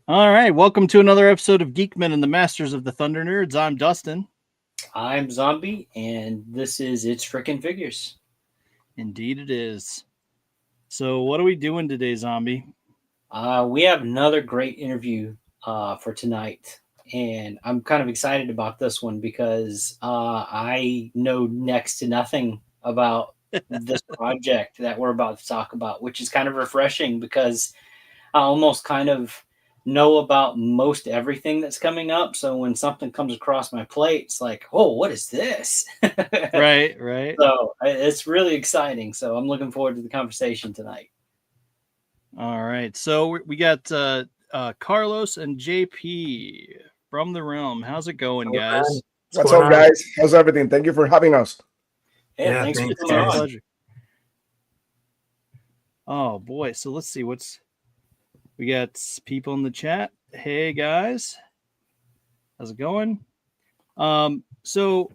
All right, welcome to another episode of Geek-Men and the Masters of the Thunder Nerds. I'm Dustin. I'm Zombie, and this is It's Frickin' Figures. Indeed it is. So what are we doing today, Zombie? We have another great interview for tonight, and I'm kind of excited about this one because I know next to nothing about this project that we're about to talk about, which is kind of refreshing because I almost kind of know about most everything that's coming up. So when something comes across my plate, it's like, oh, what is this? Right. So it's really exciting. So I'm looking forward to the conversation tonight. All right, so we got Carlos and JP from the realm. How's it going, guys? What's up, guys? How's everything? Thank you for having us. Yeah, thanks for coming on. Pleasure. Oh boy, so let's see we got people in the chat. Hey guys, how's it going? So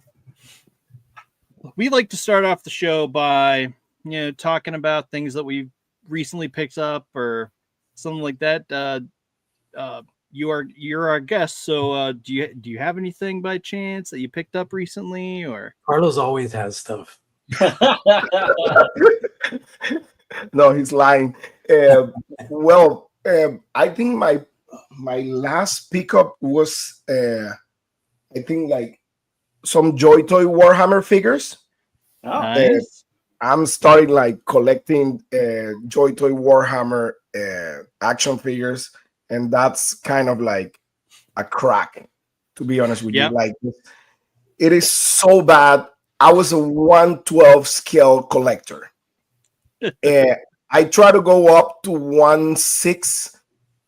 we like to start off the show by talking about things that we've recently picked up or something like that. You're our guest, so do you have anything by chance that you picked up recently? Or Carlos always has stuff. No, he's lying. I think my last pickup was I think like some Joy Toy Warhammer figures. Oh, nice. I'm starting like collecting Joy Toy Warhammer action figures, and that's kind of like a crack, to be honest with you. Like, it is so bad. I was a 1/12 scale collector. I try to go up to 1/6,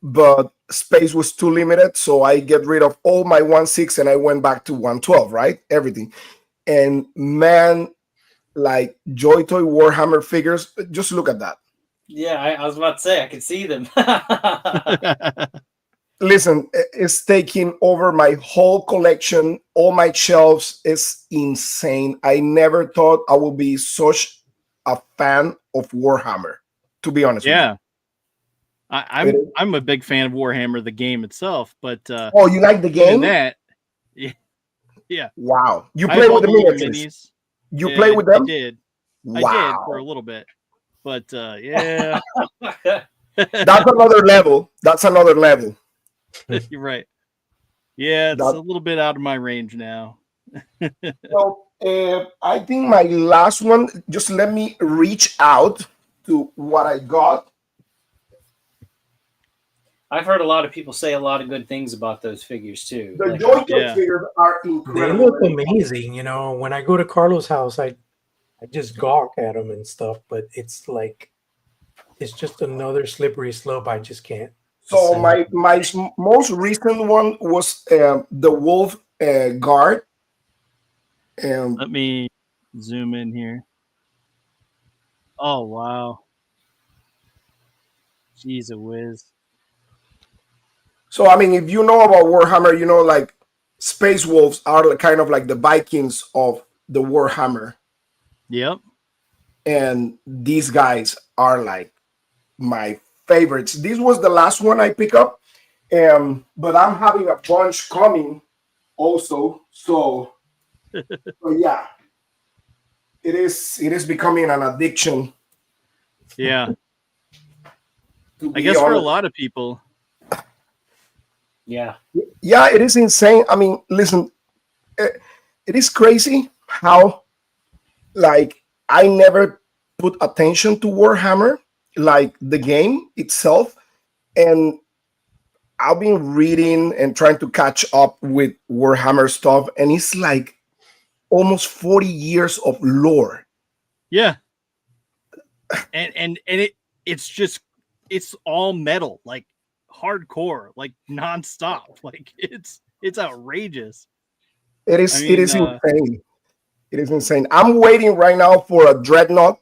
but space was too limited, so I get rid of all my 1/6 and I went back to 1/12, right? Everything. And man, like Joy Toy Warhammer figures, just look at that. Yeah, I was about to say I could see them. Listen, it's taking over my whole collection, all my shelves. Is insane. I never thought I would be such a fan of Warhammer, to be honest with you. I'm a big fan of Warhammer, the game itself, but oh, you like the game? That, yeah. Wow, you play with the minis? You play with them? I did. Wow. I did for a little bit, but yeah. That's another level. You're right. Yeah, it's a little bit out of my range now. So I think my last one, just let me reach out to what I got. I've heard a lot of people say a lot of good things about those figures too. The Joy Toy figures are incredible. They look amazing. When I go to Carlos' house, I just gawk at them and stuff, but it's like, it's just another slippery slope. I just can't. So my most recent one was the Wolf Guard. Let me zoom in here. Oh wow, jeez a whiz. So I mean, if you know about Warhammer, like Space Wolves are kind of like the Vikings of the Warhammer. Yep. And these guys are like my favorites. This was the last one I picked up, but I'm having a bunch coming also. So yeah, it is becoming an addiction. Yeah, I guess for a lot of people. Yeah, it is insane. I mean, listen, it is crazy how, like, I never put attention to Warhammer, like the game itself, and I've been reading and trying to catch up with Warhammer stuff, and it's like almost 40 years of lore. Yeah, and it's all metal, like hardcore, like nonstop, like it's outrageous. It is insane. It is insane. I'm waiting right now for a Dreadnought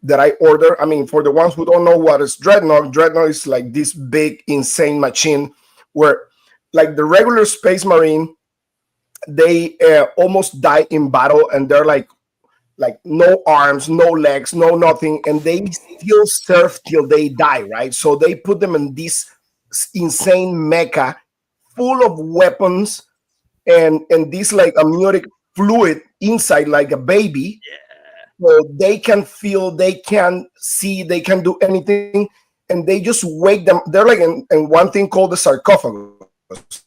that I order. I mean, for the ones who don't know what is Dreadnought is like this big, insane machine where, like, the regular Space Marine, they almost die in battle, and they're like no arms, no legs, no nothing, and they still surf till they die, right? So they put them in this insane mecha full of weapons and this like amniotic fluid inside like a baby. So they can feel, they can see, they can do anything, and they just wake them. They're like in one thing called the sarcophagus,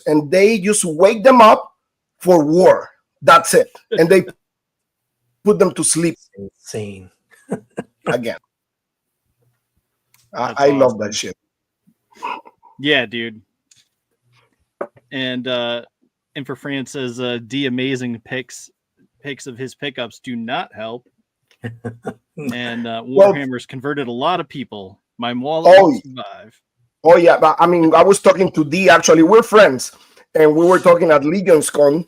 and they just wake them up for war. That's it, and they put them to sleep. Insane. Again. I awesome. love that shit. Yeah, dude. And for Francis, D amazing pics of his pickups do not help. And Warhammer's converted a lot of people. My wallet won't survive. Oh yeah, but I mean, I was talking to D. Actually, we're friends, and we were talking at LegionsCon.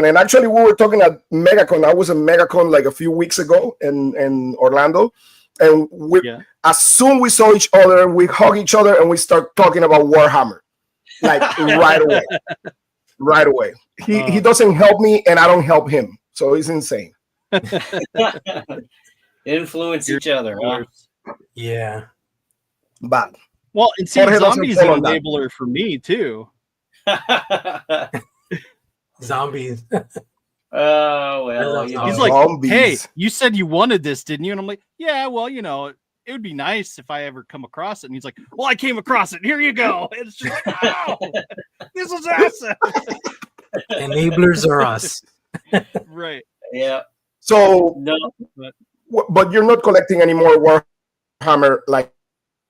And actually, we were talking at MegaCon. I was at MegaCon like a few weeks ago in Orlando, and as soon we saw each other, we hug each other, and we start talking about Warhammer, like right away. Right away. He doesn't help me, and I don't help him, so it's insane. Influence each other. Huh? Yeah. But well, and see, zombies an enabler for me too. Zombies. Oh well, he's like, zombies. Hey, you said you wanted this, didn't you? And I'm like, yeah, well, you know, it would be nice if I ever come across it. And he's like, well, I came across it. Here you go. And it's just like, wow, this is awesome. Enablers are us. Right. Yeah. So, no, but you're not collecting any more Warhammer like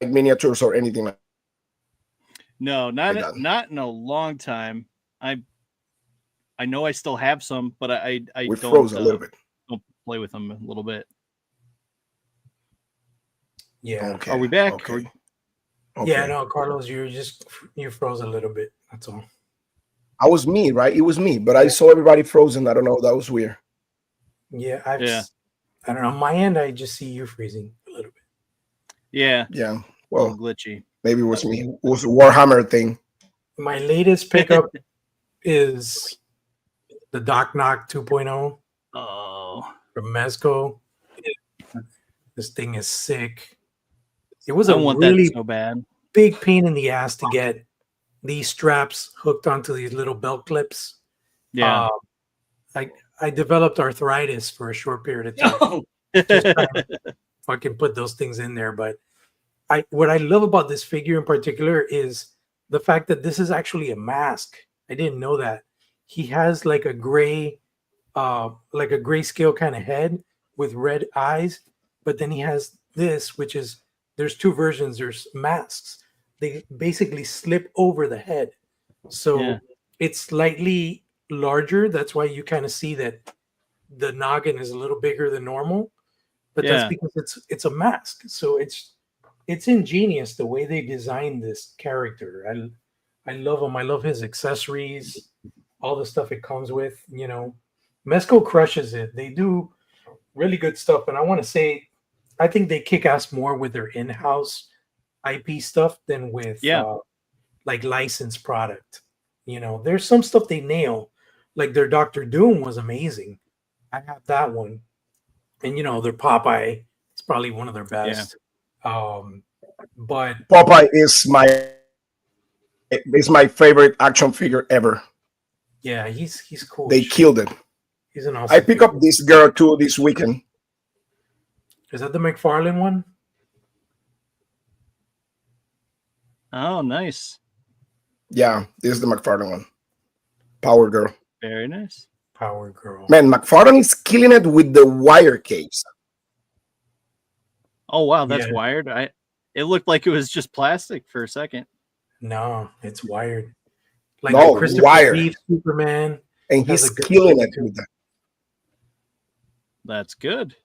miniatures or anything like that? No, not in a long time. I know I still have some, but I we froze a little bit. Don't play with them a little bit. Yeah. Okay. Are we back? Okay. Yeah, no, Carlos, you froze a little bit. That's all. I was me, right? It was me, but I saw everybody frozen. I don't know. That was weird. Yeah, I don't know. On my end, I just see you freezing a little bit. Yeah. Yeah. Well, glitchy. Maybe it was me. It was a Warhammer thing. My latest pickup is the Doc Knock 2.0. Oh. From Mezco. This thing is sick. It was I a want really that so bad. Big pain in the ass to get these straps hooked onto these little belt clips. Yeah. I developed arthritis for a short period of time. Just trying to fucking put those things in there. But what I love about this figure in particular is the fact that this is actually a mask. I didn't know that. He has like a gray, grayscale kind of head with red eyes, but then he has this, which is, there's two versions. There's masks. They basically slip over the head. So it's slightly larger. That's why you kind of see that the noggin is a little bigger than normal, but that's because it's a mask. So it's ingenious the way they designed this character. I love him. I love his accessories, all the stuff it comes with. You know, Mezco crushes it. They do really good stuff, and I want to say, I think they kick ass more with their in-house IP stuff than with like licensed product. You know, there's some stuff they nail, like their Doctor Doom was amazing. I have that one, and you know, their Popeye, it's probably one of their best. But Popeye is my favorite action figure ever. Yeah, he's cool. They killed it. He's an awesome. I pick up this girl too this weekend. Is that the McFarlane one? Oh, nice. Yeah, this is the McFarlane one. Power Girl. Very nice. Power Girl. Man, McFarlane is killing it with the wire case. Oh wow, that's wired. It looked like it was just plastic for a second. No, it's wired. Like no, Christopher wired. Reeve Superman. And he's killing it with that. That's good.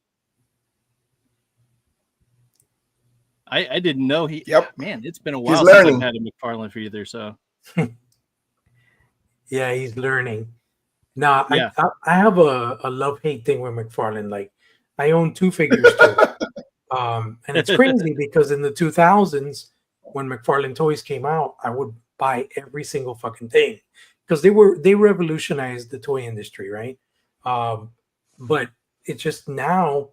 I didn't know he. Yep. Man, it's been a while since I've had a McFarlane for either. So. Yeah, he's learning. Now, I have a love-hate thing with McFarlane. Like, I own two figures too. And it's crazy because in the 2000s, when McFarlane toys came out, I would buy every single fucking thing because they revolutionized the toy industry, right? But it's just now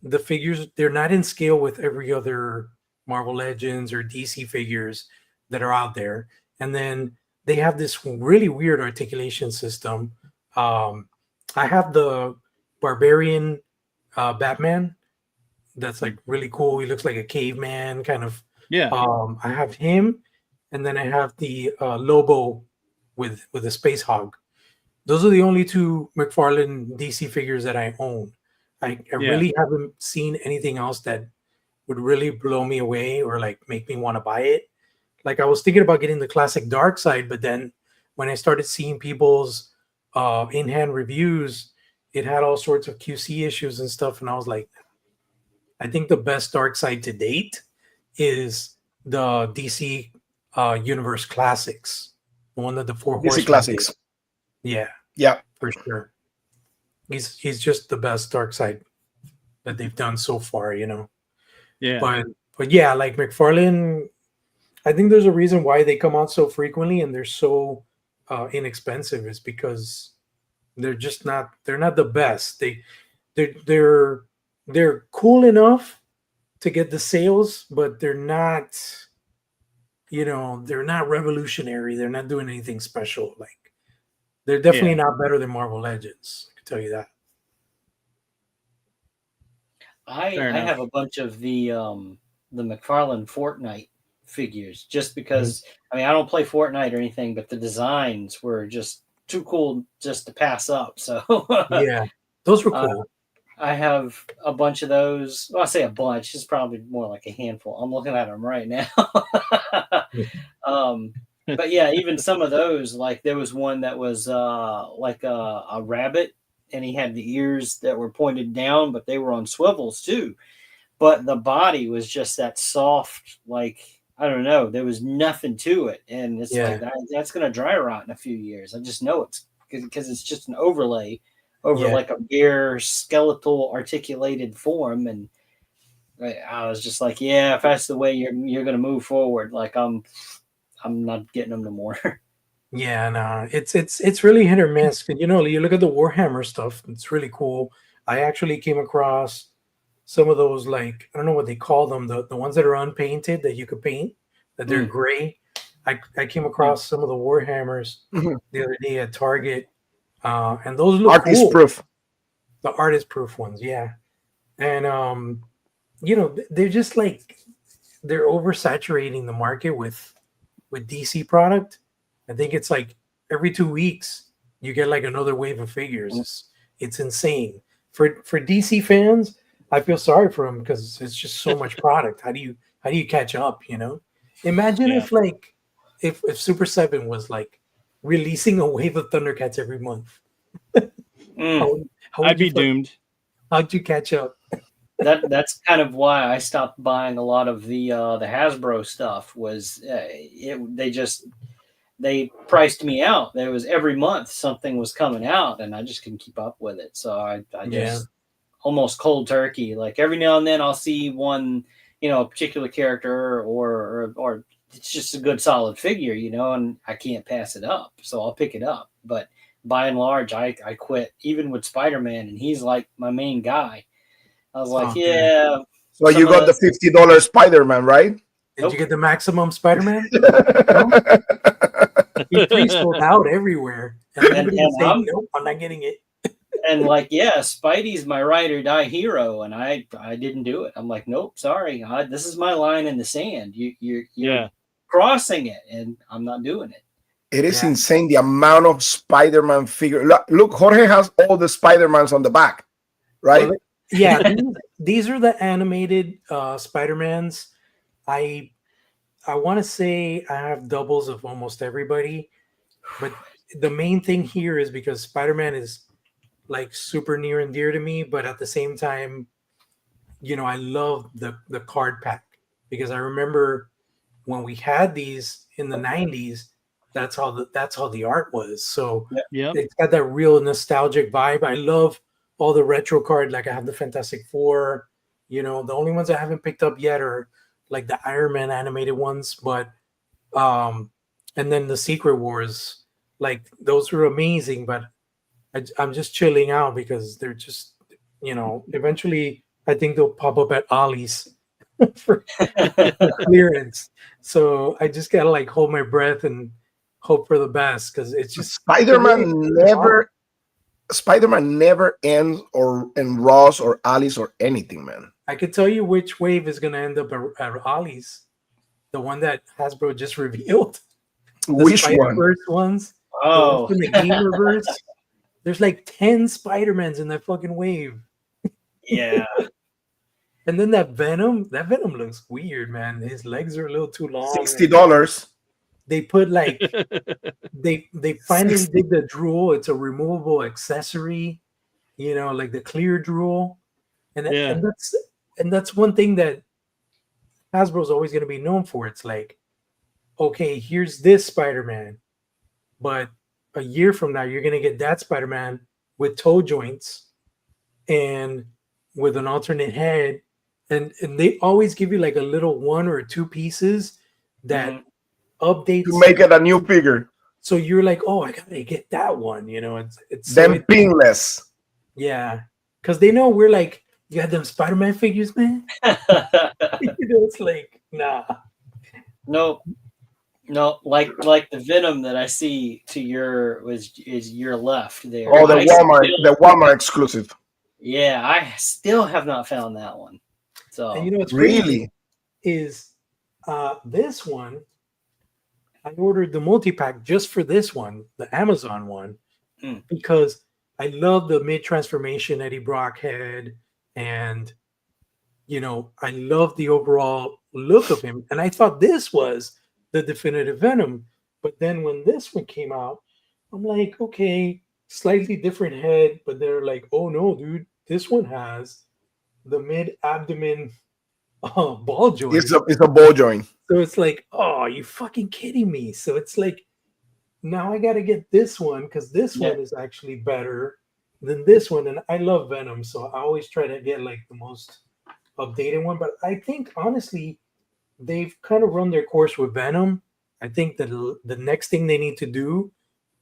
the figures, they're not in scale with every other Marvel Legends or DC figures that are out there. And then they have this really weird articulation system. I have the Barbarian Batman. That's like really cool. He looks like a caveman kind of. Yeah. I have him, and then I have the Lobo with a space hog. Those are the only two McFarlane DC figures that I own. I really haven't seen anything else that would really blow me away or like make me want to buy it. Like I was thinking about getting the classic Dark Side, but then when I started seeing people's in-hand reviews, it had all sorts of QC issues and stuff, and I was like, I think the best Dark Side to date is the DC Universe Classics, the one that the Four Horsemen DC Classics. did. Yeah, Yeah, for sure. He's just the best Dark Side that they've done so far, you know. Yeah. But yeah, like McFarlane, I think there's a reason why they come out so frequently and they're so inexpensive is because they're not the best. They're cool enough to get the sales, but they're not, they're not revolutionary. They're not doing anything special. Like they're definitely not better than Marvel Legends. I can tell you that. I have a bunch of the McFarlane Fortnite figures just because I mean I don't play Fortnite or anything, but the designs were just too cool just to pass up. So yeah, those were cool. I have a bunch of those. Well, I say a bunch, it's probably more like a handful. I'm looking at them right now. But yeah, even some of those, like there was one that was like a rabbit, and he had the ears that were pointed down, but they were on swivels too. But the body was just that soft, like, I don't know, there was nothing to it. And it's like, that's going to dry rot in a few years. I just know it's because it's just an overlay over like a bare skeletal articulated form. And I was just like, yeah, if that's the way you're going to move forward, like I'm not getting them no more. Yeah, no, it's really hit or miss. You know, you look at the Warhammer stuff; it's really cool. I actually came across some of those, like I don't know what they call them, the ones that are unpainted that you could paint, that they're gray. I came across some of the Warhammers the other day at Target, and those look artist cool. proof. The artist proof ones, yeah, and they're just like they're oversaturating the market with DC product. I think it's like every 2 weeks you get like another wave of figures. It's insane. For DC fans, I feel sorry for them because it's just so much product. How do you catch up? You know, imagine if Super 7 was like releasing a wave of Thundercats every month. I'd be doomed. How'd you catch up? That's kind of why I stopped buying a lot of the Hasbro stuff. Was they priced me out. There was every month something was coming out, and I just couldn't keep up with it. So I just almost cold turkey. Like every now and then I'll see one, a particular character or it's just a good solid figure, and I can't pass it up. So I'll pick it up. But by and large, I quit even with Spider-Man, and he's like my main guy. I was like, yeah. So you got the $50 Spider-Man, right? Did you get the maximum Spider-Man? He sold out everywhere. And everybody was saying, nope, I'm not getting it. And like, Spidey's my ride or die hero, and I didn't do it. I'm like, nope, sorry, this is my line in the sand. You're crossing it, and I'm not doing it. It is insane the amount of Spider-Man figure. Look, Jorge has all the Spider-Mans on the back, right? Well, these are the animated Spider-Mans. I want to say I have doubles of almost everybody, but the main thing here is because Spider-Man is like super near and dear to me, but at the same time, I love the card pack because I remember when we had these in the 90s, that's how the art was. So it's got that real nostalgic vibe. I love all the retro card. Like I have the Fantastic Four, the only ones I haven't picked up yet are like the Iron Man animated ones, but and then the Secret Wars, like those were amazing, but I'm just chilling out because they're just, eventually I think they'll pop up at Ollie's for clearance. So I just gotta like hold my breath and hope for the best because it's just Spider-Man never ends or in Ross or Alice or anything, man. I could tell you which wave is gonna end up at Ollie's. The one that Hasbro just revealed. The Which one? Spider-Verse ones. Oh, The Gamerverse. There's like 10 Spider-Mans in that fucking wave. yeah. And then that Venom looks weird, man. His legs are a little too long. $60. They put like they finally did the drool. It's a removable accessory, like the clear drool. And that's one thing that Hasbro's always going to be known for. It's like, okay, here's this Spider-Man, but a year from now you're going to get that Spider-Man with toe joints and with an alternate head, and they always give you like a little one or two pieces that updates to make it a new figure. So you're like, oh, I gotta get that one. It's them pinless. Yeah, because they know we're like, you got them Spider-Man figures, man. It's like, nah. No, like the Venom that I see to is your left there. Oh, the Walmart exclusive. Yeah, I still have not found that one. So And what's really crazy is this one. I ordered the multi-pack just for this one, the Amazon one, because I love the mid-transformation Eddie Brock head, and I love the overall look of him. And I thought this was the definitive Venom. But then when this one came out, I'm like, okay, slightly different head, but they're like, oh no, dude, this one has the mid-abdomen ball joint. It's a ball joint. So it's like, oh, are you fucking kidding me? So it's like, now I got to get this one because this one is actually better than this one. And I love Venom, so I always try to get like the most updated one. But I think, honestly, they've kind of run their course with Venom. I think that the next thing they need to do,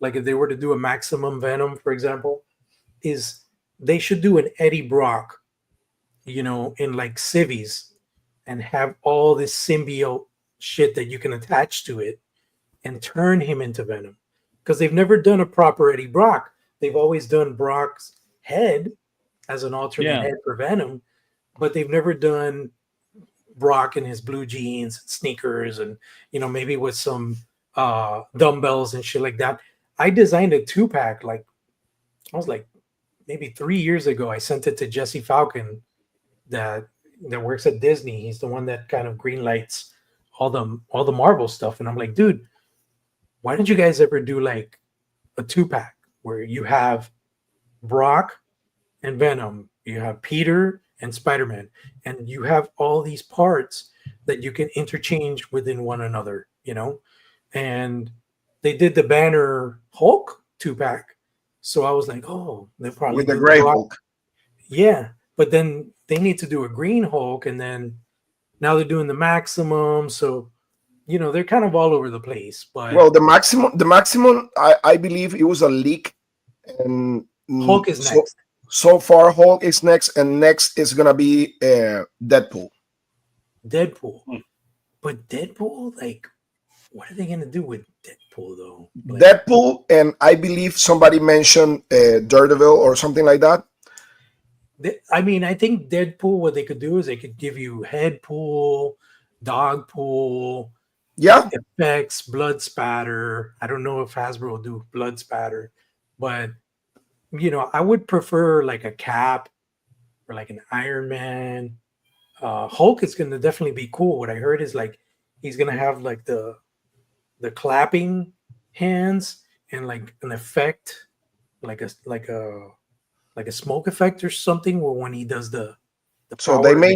like if they were to do a Maximum Venom, for example, is they should do an Eddie Brock, in like civvies, and have all this symbiote shit that you can attach to it and turn him into Venom. Because they've never done a proper Eddie Brock. They've always done Brock's head as an alternate head for Venom, but they've never done Brock in his blue jeans and sneakers and, maybe with some dumbbells and shit like that. I designed a 2-pack, I was like, maybe 3 years ago. I sent it to Jesse Falcon that works at Disney. He's the one that kind of green lights all the Marvel stuff. And I'm like, dude, why don't you guys ever do like a 2-pack where you have Brock and Venom, you have Peter and Spider-Man, and you have all these parts that you can interchange within one another, And they did the Banner Hulk 2-pack. So I was like, oh, they'll probably with the gray Hulk. Yeah. But then they need to do a green Hulk, and then now they're doing the Maximum. So, they're kind of all over the place. But well, the Maximum, I believe it was a leak, and Hulk is next. So far, Hulk is next, and next is gonna be Deadpool. But Deadpool, like, what are they gonna do with Deadpool though? Deadpool, and I believe somebody mentioned Daredevil or something like that. I think Deadpool, what they could do is they could give you Headpool, Dogpool, effects, blood spatter. I don't know if Hasbro will do blood spatter, but I would prefer like a Cap or like an Iron Man. Hulk is gonna definitely be cool. What I heard is like he's gonna have like the clapping hands and like an effect, like a smoke effect or something, where when he does the so they may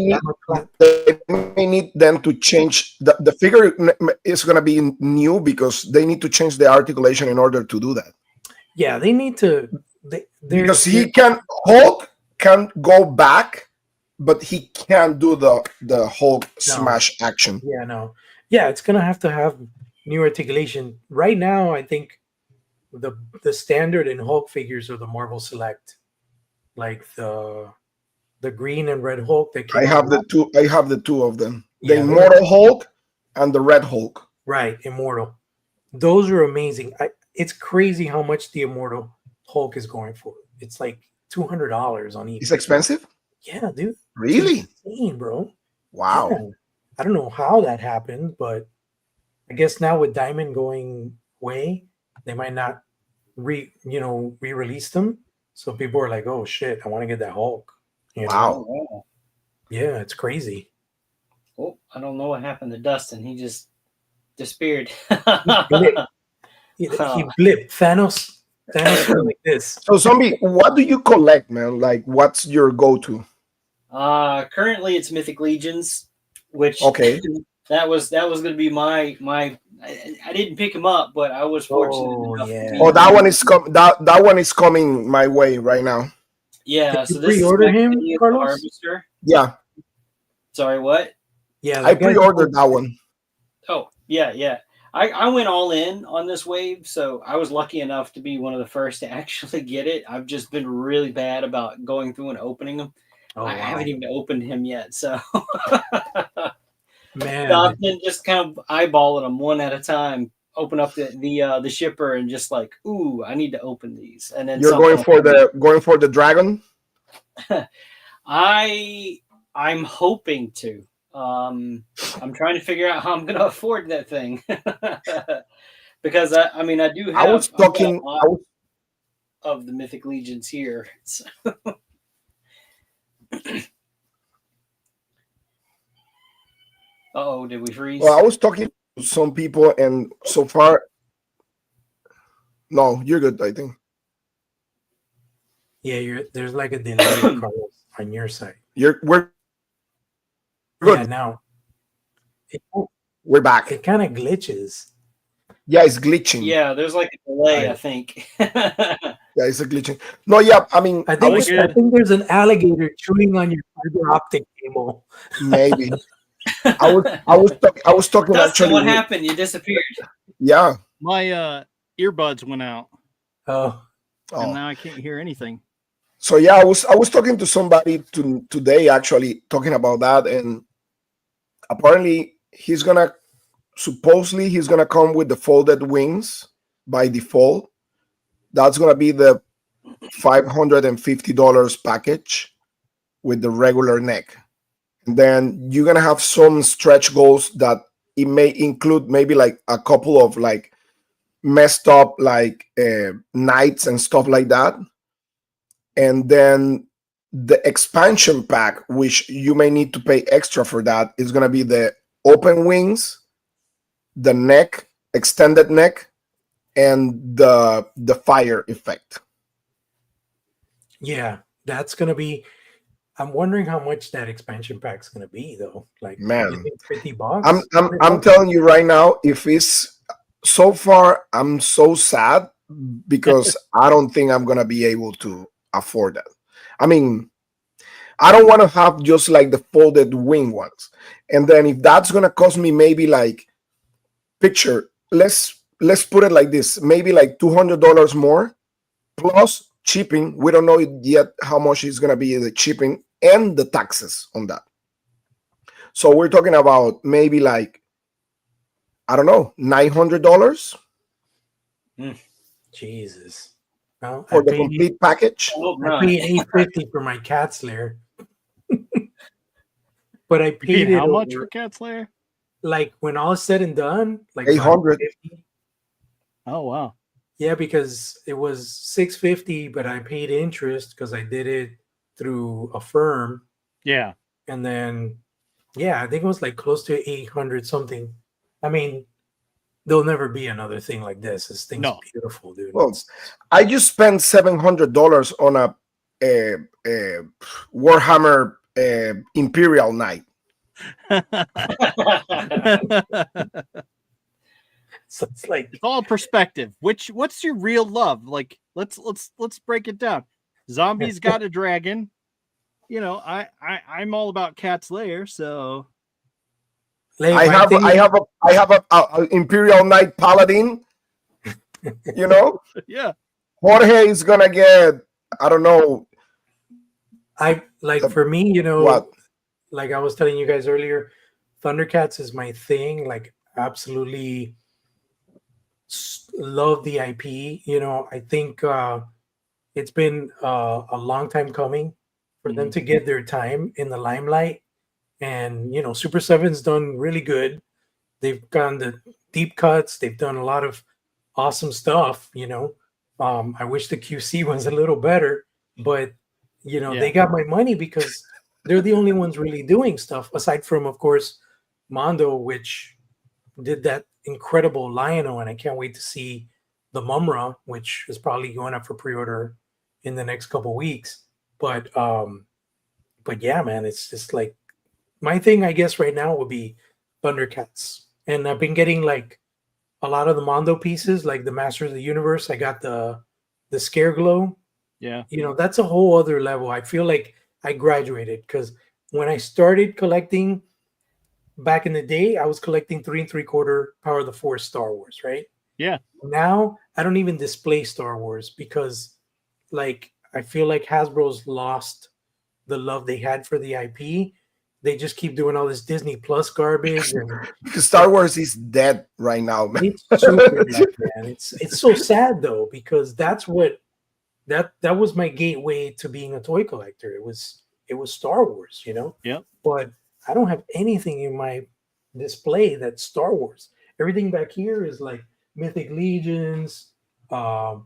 need them to change the figure is going to be new because they need to change the articulation in order to do that. Yeah, they need to. Because Hulk can go back, but he can't do the Hulk smash action. Yeah, it's gonna have to have new articulation. Right now, I think the standard in Hulk figures are the Marvel Select, like the the green and red Hulk that came I have out. the two. I have the two of them. The Yeah, Immortal Hulk and the Red Hulk. Right, Immortal. Those are amazing. It's crazy how much the Immortal Hulk is going for. It's like $200 on eBay. It's expensive? Yeah, dude. Really? It's insane, bro. Wow. Yeah. I don't know how that happened, but I guess now with Diamond going away, they might not re-release them. So people are like, oh shit, I want to get that Hulk. You Wow. know? Oh, Yeah, it's crazy. oh, I don't know what happened to Dustin. He just disappeared. He blipped. Thanos went like this. So, Zombie, what do you collect, man? Like, what's your go-to? Currently it's Mythic Legions, which Okay. that was going to be my I didn't pick him up, but I was fortunate enough to be. Oh, that one is coming my way right now. Yeah, Did so you this is pre-order my him, copy of the Carlos? Harvester. Yeah, Sorry, what? Yeah, I pre-ordered that one. Oh, yeah. I went all in on this wave, so I was lucky enough to be one of the first to actually get it. I've just been really bad about going through and opening them. I haven't even opened him yet, so man, I've been just kind of eyeballing them one at a time. Open up the shipper and just like, ooh, I need to open these. And then You're going for the dragon. I'm hoping to. I'm trying to figure out how I'm going to afford that thing because I do have. I was talking of the Mythic Legions here. So. Oh, did we freeze? Well, I was talking to some people, and so far, no, you're good. I think. Yeah, there's like a delay, Carlos, on your side. We're good. Yeah, now We're back. it kind of glitches. Yeah, it's glitching. Yeah, there's like a delay, I think. Yeah, it's a glitching. No, yeah, I mean, I think there's an alligator chewing on your fiber optic cable. Maybe. I was talking Dustin, actually. what happened? You disappeared. Yeah. My earbuds went out, Oh, and now I can't hear anything. So yeah, I was talking to somebody today actually talking about that, and apparently he's gonna come with the folded wings by default. That's gonna be the $550 package with the regular neck. And then you're gonna have some stretch goals that it may include maybe like a couple of like messed up like knights and stuff like that. And then the expansion pack, which you may need to pay extra for that, is gonna be the open wings, the neck, extended neck, and the fire effect. yeah, that's gonna be. I'm wondering how much that expansion pack's gonna be, though. Like, Man, you think $50? I'm telling you right now, if it's so far, I'm so sad because I don't think I'm gonna be able to afford that. I mean, I don't want to have just like the folded wing ones, and then if that's gonna cost me maybe like let's put it like this, maybe like $200 more plus shipping. We don't know yet how much is gonna be the shipping and the taxes on that. So we're talking about maybe like, I don't know, $900 Jesus. Well, for the complete package. I paid $850 for my cat slayer. But I paid how much for Cat Slayer? Like when all is said and done, like $800. Oh wow. Yeah, because it was $650, but I paid interest because I did it through a firm. Yeah. And then, yeah, I think it was like close to 800 something. I mean, there'll never be another thing like this. This thing's beautiful, dude. Well, I just spent $700 on a Warhammer Imperial Knight. So it's like it's all perspective. What's your real love? Like let's break it down. Zombies got a dragon. You know, I'm all about Cat Slayer, so I have a Imperial Knight Paladin. You know? Yeah. Jorge is gonna get, I don't know, I like The- for me, what? like I was telling you guys earlier, Thundercats is my thing. Like absolutely love the IP. I think it's been a long time coming for them to get their time in the limelight. And Super Seven's done really good. They've gone the deep cuts. They've done a lot of awesome stuff. I wish the QC was a little better, but they got my money because they're the only ones really doing stuff aside from, of course, Mondo, which did that incredible Lion-O, and I can't wait to see the Mumra, which is probably going up for pre-order in the next couple weeks. But yeah, man, it's just like my thing, I guess, right now would be Thundercats. And I've been getting like a lot of the Mondo pieces, like the Masters of the Universe. I got the Scare Glow. Yeah. That's a whole other level. I feel like I graduated because when I started collecting back in the day, I was collecting 3 3/4 Power of the Force Star Wars, right? Yeah. Now I don't even display Star Wars because like I feel like Hasbro's lost the love they had for the IP. They just keep doing all this Disney Plus garbage, and Star Wars is dead right now, man. it's super dead, man. It's so sad though, because that's what that was my gateway to being a toy collector. It was Star Wars, Yep. But I don't have anything in my display that's Star Wars. Everything back here is like Mythic Legions, like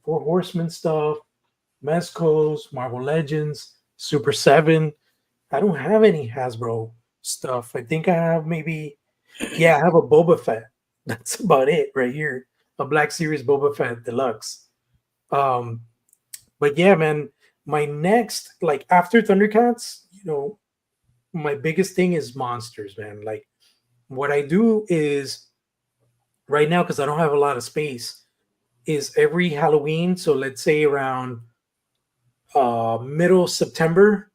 Four Horsemen stuff, Mezcos, Marvel Legends, Super 7. I don't have any Hasbro stuff. I think I have I have a Boba Fett. That's about it right here. A Black Series Boba Fett Deluxe. But yeah, man, my next, like after Thundercats, my biggest thing is monsters, man. Like what I do is right now, because I don't have a lot of space, is every Halloween. So let's say around middle September,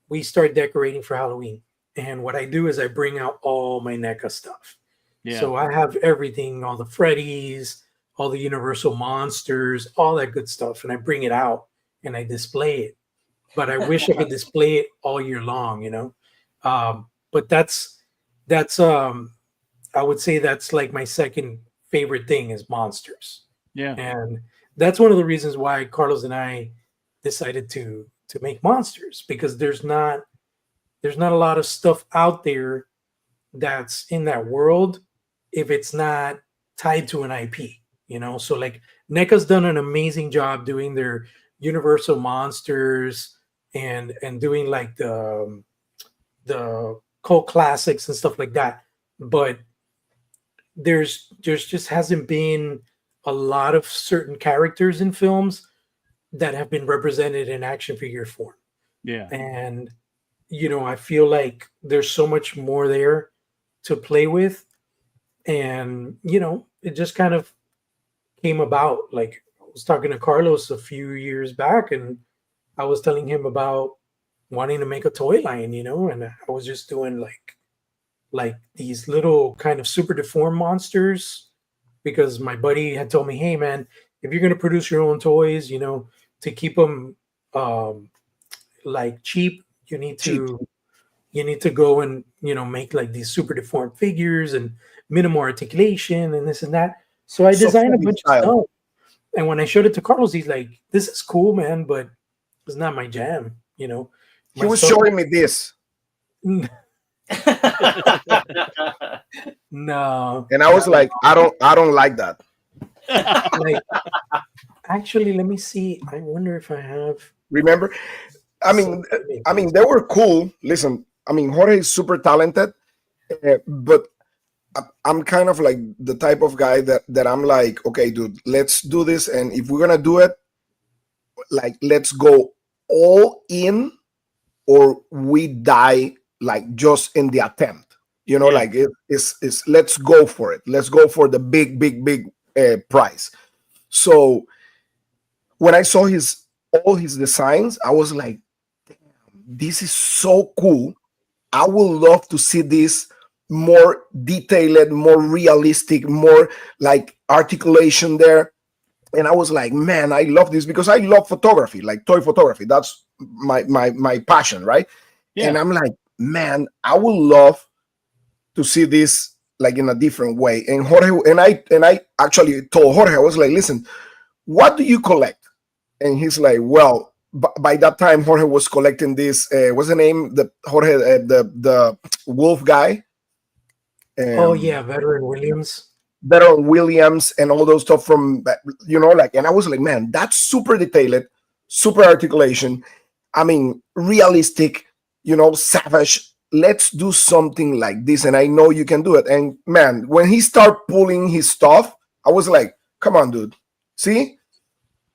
we start decorating for Halloween. And what I do is I bring out all my NECA stuff. Yeah. So I have everything, all the Freddies, all the Universal monsters, all that good stuff. And I bring it out and I display it. But I wish I could display it all year long, But that's I would say that's like my second favorite thing is monsters. Yeah. And that's one of the reasons why Carlos and I decided to make monsters, because there's not a lot of stuff out there that's in that world if it's not tied to an IP, So like NECA's done an amazing job doing their Universal monsters and doing like the cult classics and stuff like that. But there's just hasn't been a lot of certain characters in films that have been represented in action figure form. Yeah. And I feel like there's so much more there to play with. And it just kind of came about. Like I was talking to Carlos a few years back, and I was telling him about wanting to make a toy line, and I was just doing like these little kind of super deformed monsters, because my buddy had told me, hey man, if you're going to produce your own toys, to keep them like cheap, you need to go and make like these super deformed figures and minimal articulation and this and that. So I designed a bunch of stuff, and when I showed it to Carlos, he's like, this is cool, man, but it's not my jam. He was showing me this. No. And I was like, I don't like that. Like, actually, let me see. I wonder if I have. Remember? I mean, they were cool. Listen, Jorge is super talented, but I'm kind of like the type of guy that I'm like, okay, dude, let's do this. And if we're going to do it, like, let's go all in or we die, like, just in the attempt. Like it's let's go for it. Let's go for the big prize. So when I saw all his designs, I was like, damn, this is so cool. I would love to see this more detailed, more realistic, more like articulation there. And I was like, man, I love this because I love photography, like toy photography. That's my passion, right? Yeah. And I'm like, man, I would love to see this like in a different way. And Jorge and I actually told Jorge, I was like, listen, what do you collect? And he's like, well, by that time Jorge was collecting this. What's the name? The Jorge, the wolf guy. Oh yeah, Veteran Williams. Baron Williams and all those stuff from, like, and I was like, man, that's super detailed, super articulation. I mean, realistic, savage. Let's do something like this. And I know you can do it. And man, when he started pulling his stuff, I was like, come on, dude. See?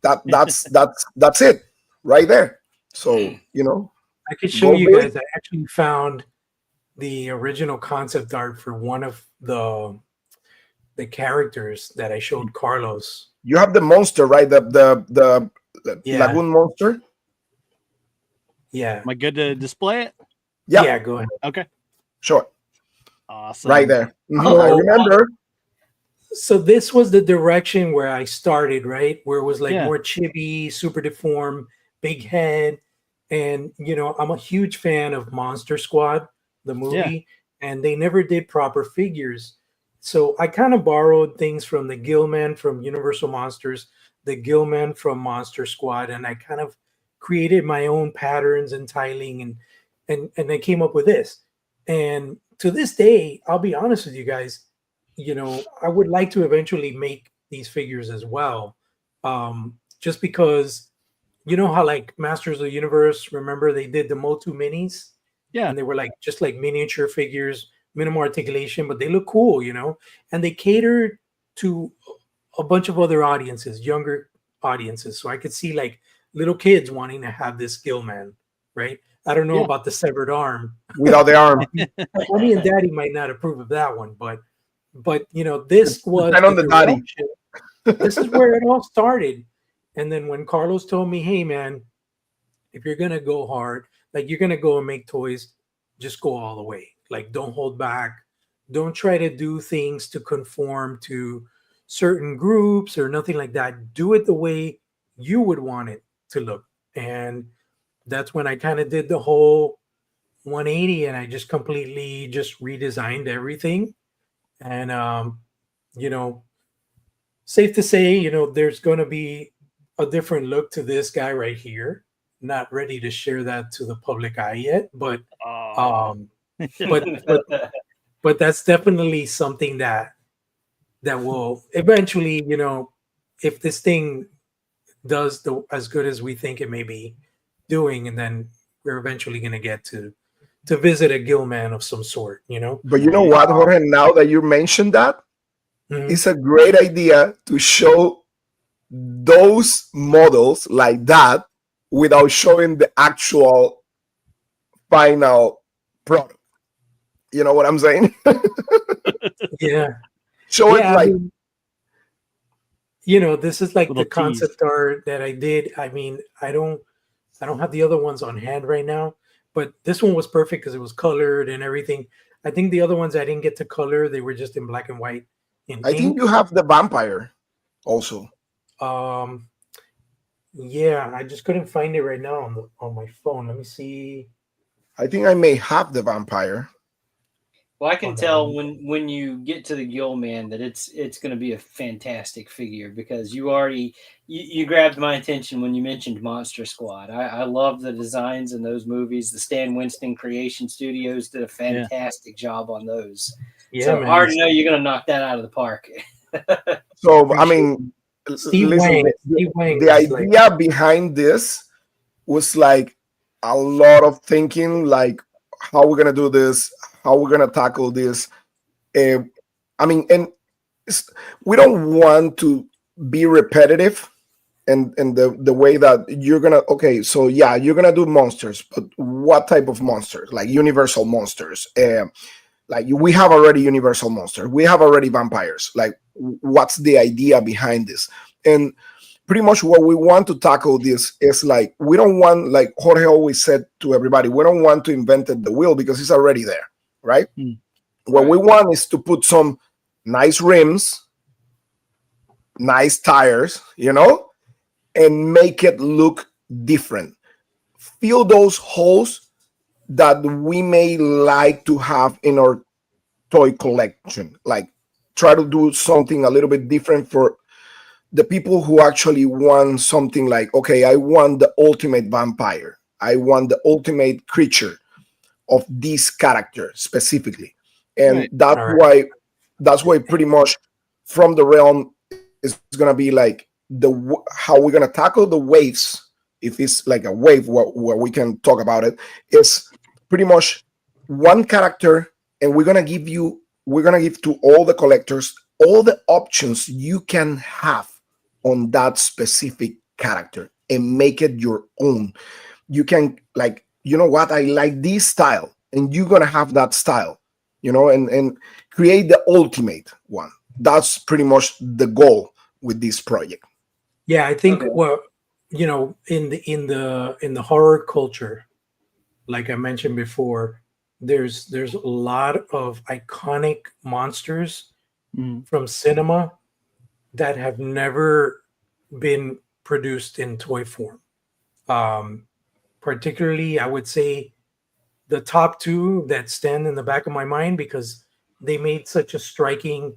That's it right there. So, I could show you guys. I actually found the original concept art for one of the characters that I showed Carlos. You have the monster, right? The Lagoon monster. Yeah. Am I good to display it? Yeah, go ahead. Okay. Sure. Awesome. Right there. I remember. So this was the direction where I started, right? Where it was like more chibi, super deformed, big head. And, I'm a huge fan of Monster Squad, the movie, and they never did proper figures. So I kind of borrowed things from the Gill-Men from Universal Monsters, the Gill-Men from Monster Squad, and I kind of created my own patterns and tiling, and I came up with this. And to this day, I'll be honest with you guys, I would like to eventually make these figures as well, just because, how like Masters of the Universe, remember they did the Motu minis? Yeah. And they were like just like miniature figures, minimal articulation, but they look cool, and they catered to a bunch of other audiences, younger audiences. So I could see like little kids wanting to have this Gill-Man, right? I don't know about the severed arm. Without the arm. Mommy and Daddy might not approve of that one, but this was on the daddy. This is where it all started. And then when Carlos told me, hey man, if you're gonna go hard, like you're gonna go and make toys, just go all the way. Like don't hold back. Don't try to do things to conform to certain groups or nothing like that. Do it the way you would want it to look. And that's when I kind of did the whole 180 and I just completely just redesigned everything. And safe to say, there's going to be a different look to this guy right here. Not ready to share that to the public eye yet, but but that's definitely something that will eventually, if this thing does as good as we think it may be doing, and then we're eventually going to get to visit a Gill-Man of some sort, But you know what, Jorge, now that you mentioned that, it's a great idea to show those models like that without showing the actual final product. You know what I'm saying? Yeah. Show it like, this is like the concept art that I did. I mean, I don't have the other ones on hand right now, but this one was perfect because it was colored and everything. I think the other ones I didn't get to color; they were just in black and white. I think you have the vampire also. Yeah, I just couldn't find it right now on my phone. Let me see. I think I may have the vampire. Well, I can tell when you get to the Gill-Man that it's going to be a fantastic figure because you grabbed my attention when you mentioned Monster Squad. I love the designs in those movies. The Stan Winston Creation Studios did a fantastic job on those. Yeah, so man. I already know you're going to knock that out of the park. So, I mean, the idea behind this was like a lot of thinking, like how we're going to do this, how we're going to tackle this. I mean, and we don't want to be repetitive and the way that you're going to, so yeah, you're going to do monsters, but what type of monsters? Like universal monsters. Like we have already universal monsters. We have already vampires. Like what's the idea behind this? And pretty much what we want to tackle this is like, we don't want, like Jorge always said to everybody, we don't want to invent the wheel because it's already there, right? What we want is to put some nice rims, nice tires, and make it look different fill those holes that we may like to have in our toy collection. Like try to do something a little bit different for the people who actually want something like, okay, I want the ultimate vampire. I want the ultimate creature of this character specifically. And Right. that's why pretty much From the Realm is gonna be like how we're gonna tackle the waves. If it's like a wave where we can talk about it, is pretty much one character, and we're gonna give to all the collectors all the options you can have on that specific character and make it your own. You can, like, you know what, I like this style, and you're gonna have that style, and create the ultimate one. That's pretty much the goal with this project. Yeah, I think Okay. well, in the horror culture, like I mentioned before, there's a lot of iconic monsters Mhm. from cinema that have never been produced in toy form. Um, Particularly, I would say the top two that stand in the back of my mind because they made such a striking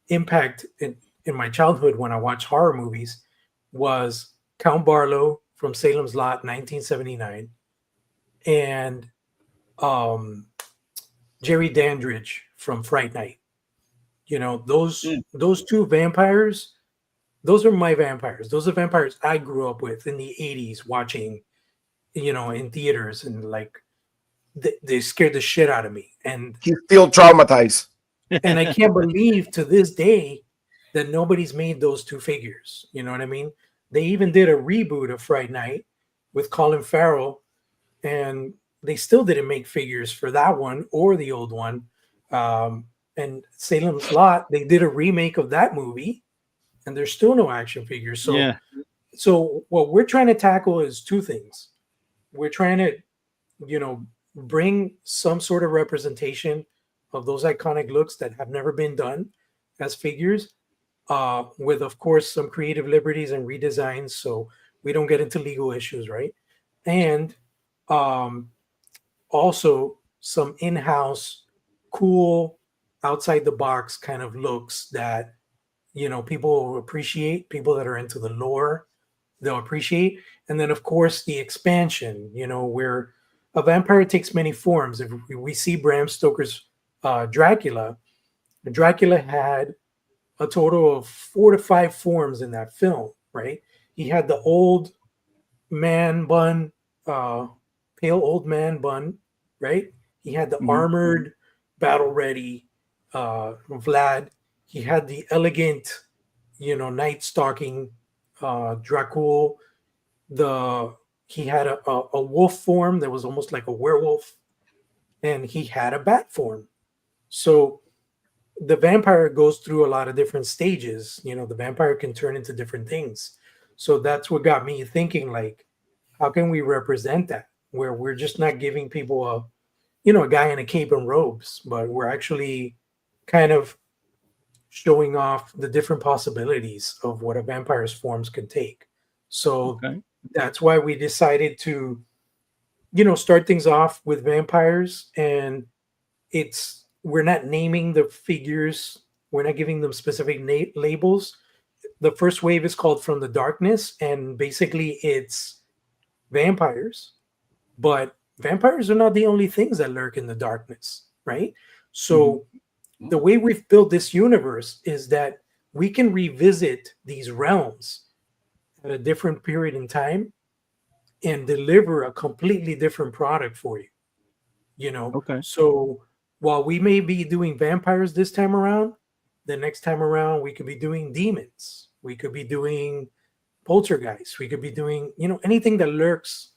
impact in my childhood when I watched horror movies was Count Barlow from Salem's Lot, 1979, and um, Jerry Dandridge from Fright Night. Mm. Those two vampires. Those are my vampires. Those are vampires I grew up with in the 80s watching, in theaters, and like they scared the shit out of me. He's still traumatized. And I can't believe to this day that nobody's made those two figures. You know what I mean? They even did a reboot of Fright Night with Colin Farrell, and they still didn't make figures for that one or the old one. And Salem's Lot, they did a remake of that movie, and there's still no action figures. Yeah. So what we're trying to tackle is two things. We're trying to, bring some sort of representation of those iconic looks that have never been done as figures, with, of course, some creative liberties and redesigns, so we don't get into legal issues, right? And um, also some in-house, cool, outside the box kind of looks that people will appreciate. People that are into the lore, they'll appreciate. And then, of course, the expansion, where a vampire takes many forms. If we see Bram Stoker's Dracula, Dracula had a total of 4 to 5 forms in that film, right? He had the old man bun, uh, pale old man bun, right? He had the Mhm. armored, battle ready Vlad. He had the elegant, night stalking Dracul. The He had a wolf form that was almost like a werewolf, and he had a bat form. So the vampire goes through a lot of different stages. The vampire can turn into different things. So that's what got me thinking, like, how can we represent that where we're just not giving people a guy in a cape and robes, but we're actually kind of showing off the different possibilities of what a vampire's forms can take. So Okay. that's why we decided to, start things off with vampires. And we're not naming the figures, we're not giving them specific labels. The first wave is called From the Darkness, and basically it's vampires, but vampires are not the only things that lurk in the darkness, right? So the way we've built this universe is that we can revisit these realms at a different period in time and deliver a completely different product for you, Okay. So while we may be doing vampires this time around, the next time around we could be doing demons, we could be doing poltergeists, we could be doing, anything that lurks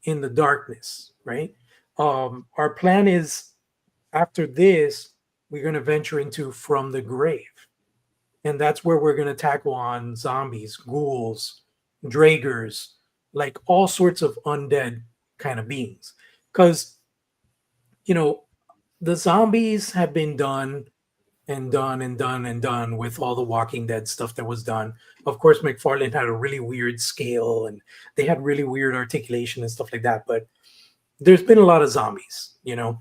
in the darkness, right? Our plan is, after this, we're going to venture into From the Grave, and that's where we're going to tackle on zombies, ghouls, dragers, like all sorts of undead kind of beings. Because, you know, the zombies have been done and done and done and done with all the Walking Dead stuff that was done. Of course, McFarlane had a really weird scale and they had really weird articulation and stuff like that. But there's been a lot of zombies, Yeah.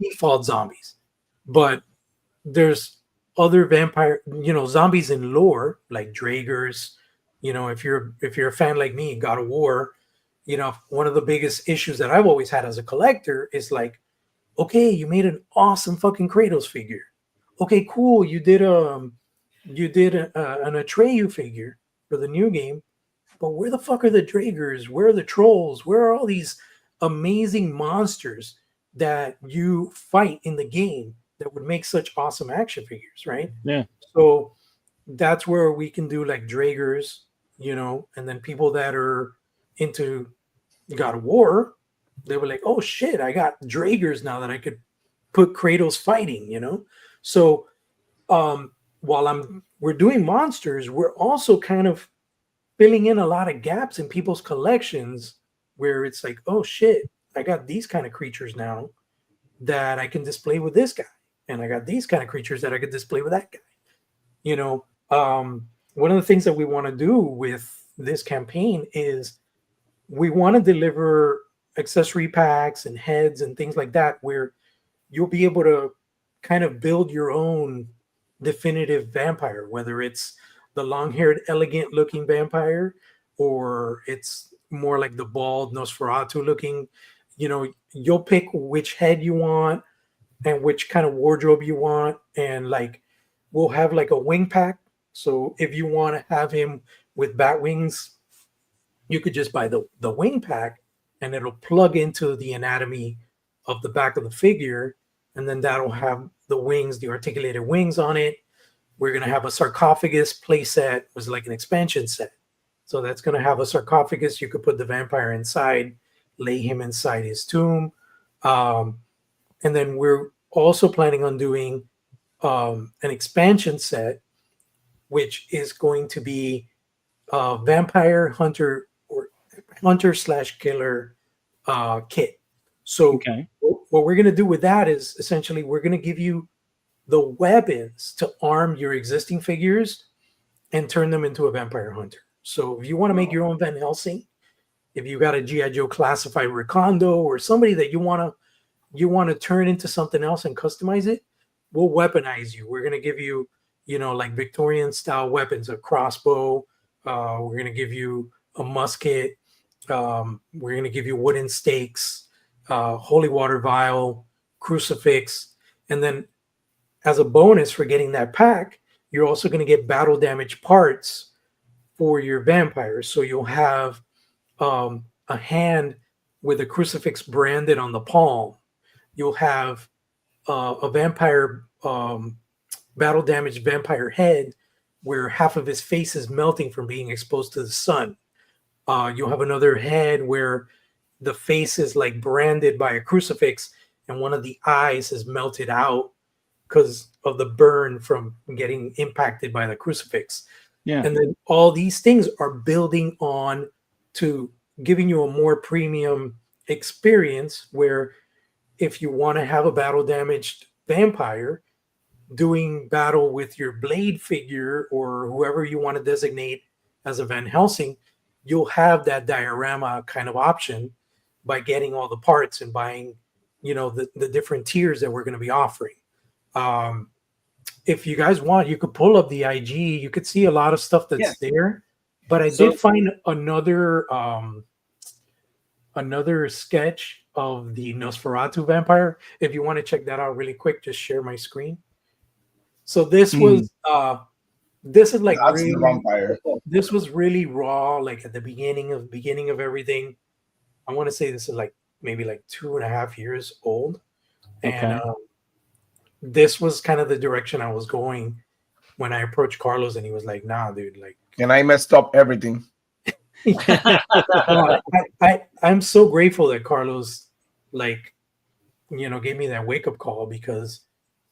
default zombies. But there's other vampire, zombies in lore like Dragers. If you're a fan like me, God of War, one of the biggest issues that I've always had as a collector is like, okay, you made an awesome fucking Kratos figure. Okay, cool. You did an Atreyu figure for the new game, but where the fuck are the Dragers? Where are the trolls? Where are all these amazing monsters that you fight in the game that would make such awesome action figures, right? Yeah. So that's where we can do like Dragers, and then people that are into God of War, they were like, oh shit, I got Dragers now that I could put Kratos fighting. So while we're doing monsters, we're also kind of filling in a lot of gaps in people's collections where it's like, oh shit, I got these kind of creatures now that I can display with this guy, and I got these kind of creatures that I could display with that guy. One of the things that we want to do with this campaign is we want to deliver accessory packs and heads and things like that where you'll be able to kind of build your own definitive vampire, whether it's the long-haired, elegant-looking vampire or it's more like the bald Nosferatu-looking. You'll pick which head you want and which kind of wardrobe you want, and like we'll have like a wing pack. So if you want to have him with bat wings, you could just buy the wing pack and it'll plug into the anatomy of the back of the figure, and then that'll have the wings, the articulated wings on it. We're going to have a sarcophagus play set, was like an expansion set. So that's going to have a sarcophagus. You could put the vampire inside, lay him inside his tomb. And then we're also planning on doing an expansion set, which is going to be vampire hunter or hunter/killer kit. So Okay. what we're going to do with that is essentially we're going to give you the weapons to arm your existing figures and turn them into a vampire hunter. So if you want to make your own Van Helsing, if you got a G.I. Joe classified Recondo or somebody that you want to turn into something else and customize it, we'll weaponize you. We're going to give you, like Victorian style weapons, a crossbow. We're going to give you a musket. We're going to give you wooden stakes, holy water vial, crucifix. And then as a bonus for getting that pack, you're also going to get battle damage parts for your vampires. So you'll have a hand with a crucifix branded on the palm. You'll have a vampire battle damage vampire head where half of his face is melting from being exposed to the sun. You'll have another head where the face is like branded by a crucifix and one of the eyes is melted out because of the burn from getting impacted by the crucifix. Yeah. And then all these things are building on to giving you a more premium experience where if you want to have a battle damaged vampire doing battle with your blade figure or whoever you want to designate as a Van Helsing, you'll have that diorama kind of option by getting all the parts and buying, the different tiers that we're going to be offering. If you guys want, you could pull up the IG. You could see a lot of stuff that's there. But I did find another sketch of the Nosferatu vampire. If you want to check that out really quick, just share my screen. So this was this is like really, vampire. This was really raw, like at the beginning of everything. I want to say this is like maybe like 2.5 years old. And this was kind of the direction I was going when I approached Carlos, and he was like, nah, dude, like. And I messed up everything. I'm so grateful that Carlos, like, gave me that wake-up call because,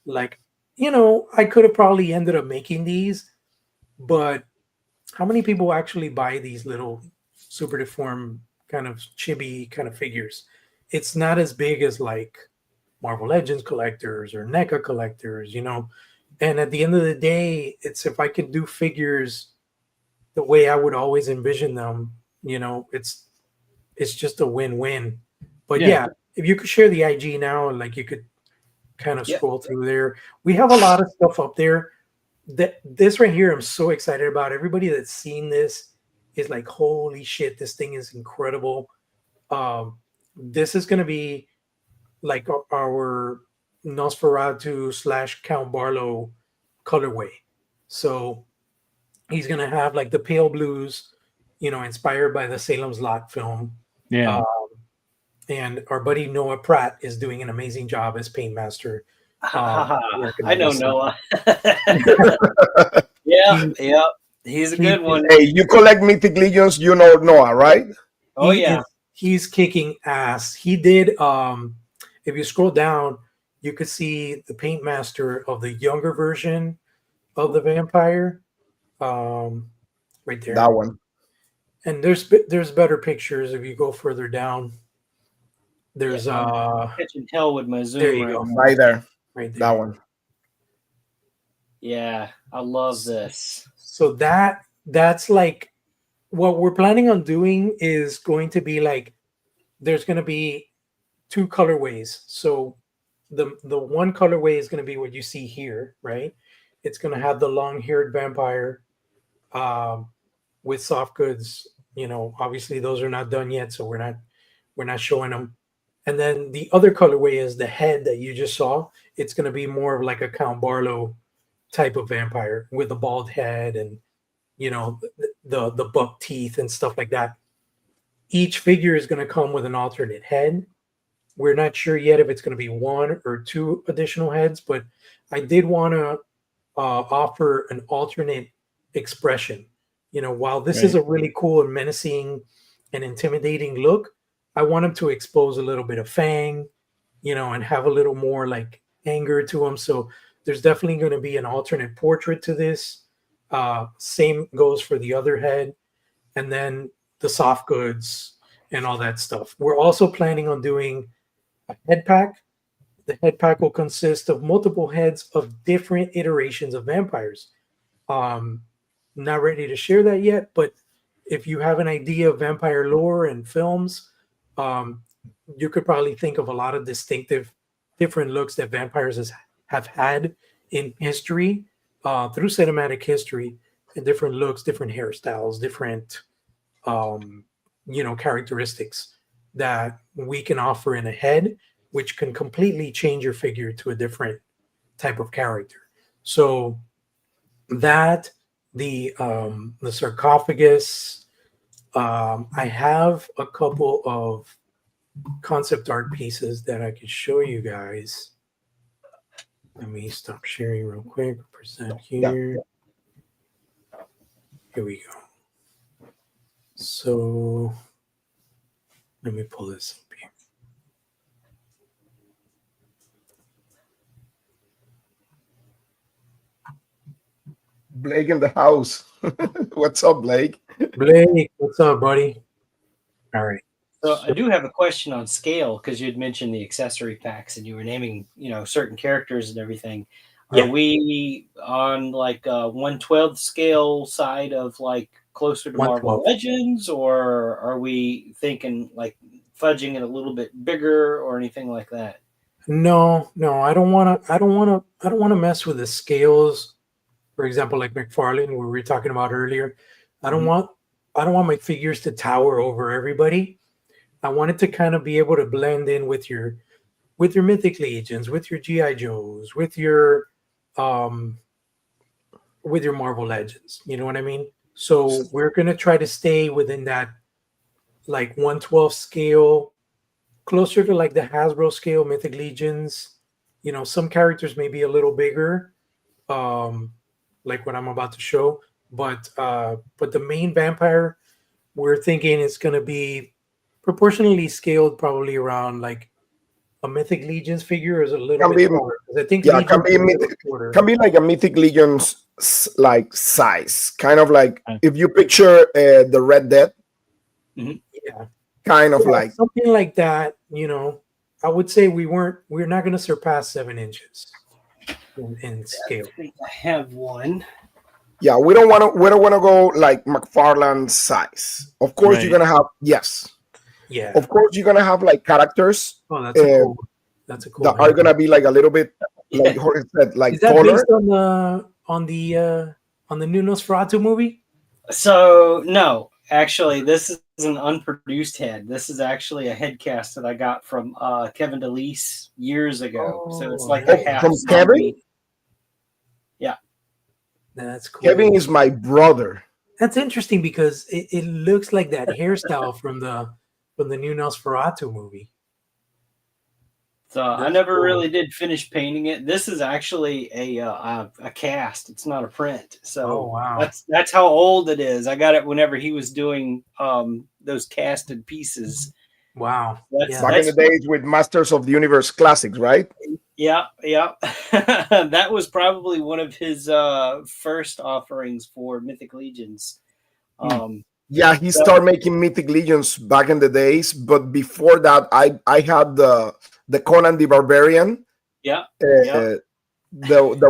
like, I could have probably ended up making these, but how many people actually buy these little super deformed kind of chibi kind of figures? It's not as big as like Marvel Legends collectors or NECA collectors, And at the end of the day, it's if I can do figures the way I would always envision them, it's just a win-win. But yeah, if you could share the IG now, like you could kind of scroll through there. We have a lot of stuff up there. This right here, I'm so excited about. Everybody that's seen this is like, holy shit, this thing is incredible. This is going to be like our Nosferatu / Count Barlow colorway. So he's going to have like the pale blues, inspired by the Salem's Lot film. Yeah. And our buddy Noah Pratt is doing an amazing job as paint master. I know Noah. Yeah. He's a good one. Hey, you collect Mythic Legions, you know Noah, right? Oh, yeah. He's kicking ass. He did, if you scroll down, you could see the paint master of the younger version of the vampire. Right there. That one. And there's better pictures if you go further down. There's catching hell with my zoom. There you go. Right there. Right there. That one. Yeah, I love this. So that's like what we're planning on doing is going to be like there's going to be 2 colorways. So the one colorway is going to be what you see here, right? It's going to have the long-haired vampire with soft goods. Obviously those are not done yet, so we're not showing them. And then the other colorway is the head that you just saw. It's going to be more of like a Count Barlow type of vampire with a bald head and the buck teeth and stuff like that. Each figure is going to come with an alternate head. We're not sure yet if it's going to be 1 or 2 additional heads, but I did want to offer an alternate expression. While this is a really cool and menacing and intimidating look, I want him to expose a little bit of fang, and have a little more like anger to him. So there's definitely going to be an alternate portrait to this. Same goes for the other head, and then the soft goods and all that stuff. We're also planning on doing a head pack. The head pack will consist of multiple heads of different iterations of vampires. Not ready to share that yet, but if you have an idea of vampire lore and films, you could probably think of a lot of distinctive different looks that vampires have had in history, through cinematic history, and different looks, different hairstyles, different characteristics that we can offer in a head, which can completely change your figure to a different type of character. So that the sarcophagus, I have a couple of concept art pieces that I could show you guys. Let me stop sharing real quick. Present here. Yeah. Here we go. So let me pull this up here. Blake in the house. What's up, Blake? Blake, what's up, buddy? All right. So I do have a question on scale, because you had mentioned the accessory packs and you were naming, certain characters and everything. Yeah. Are we on like a 1/12 scale side of like closer to Marvel Legends, or are we thinking like fudging it a little bit bigger or anything like that? No, I don't want to mess with the scales. For example, like McFarlane, we were talking about earlier. I don't want my figures to tower over everybody. I want it to kind of be able to blend in with your Mythic Legions, with your GI Joes, with your Marvel Legends. You know what I mean? So we're gonna try to stay within that like 1/12 scale, closer to like the Hasbro scale Mythic Legions. Some characters may be a little bigger, like what I'm about to show, but the main vampire, we're thinking it's gonna be proportionally scaled, probably around like a Mythic Legions figure is a little bit taller. I think can be like a Mythic Legions like size, kind of like if you picture the Red Dead, kind of like something like that. I would say we're not going to surpass 7 inches. in scale. I think I have one. Yeah, we don't want to go like McFarlane size. Of course, Right. you're gonna have Yeah. Of course, you're gonna have like characters Oh, that's a cool. That's a cool. that are gonna be like a little bit like Yeah. Jorge said, like Is that taller. based on the new Nosferatu movie? So no, actually, this is an unproduced head. This is actually a head cast that I got from Kevin DeLeese years ago. So it's like Oh, a half from zombie. Kevin? Yeah, That's cool. Kevin is my brother. That's interesting because it looks like that hairstyle from the new Nosferatu movie. so I That's never cool. really did finish painting it. This is actually a cast. It's not a print. So Oh, wow. that's how old it is. I got it whenever he was doing those casted pieces. Wow. That's- Back in the days with Masters of the Universe classics, right? Yeah. That was probably one of his first offerings for Mythic Legions. Yeah, he started making Mythic Legions back in the days, but before that, I had the Conan the Barbarian. Yeah. There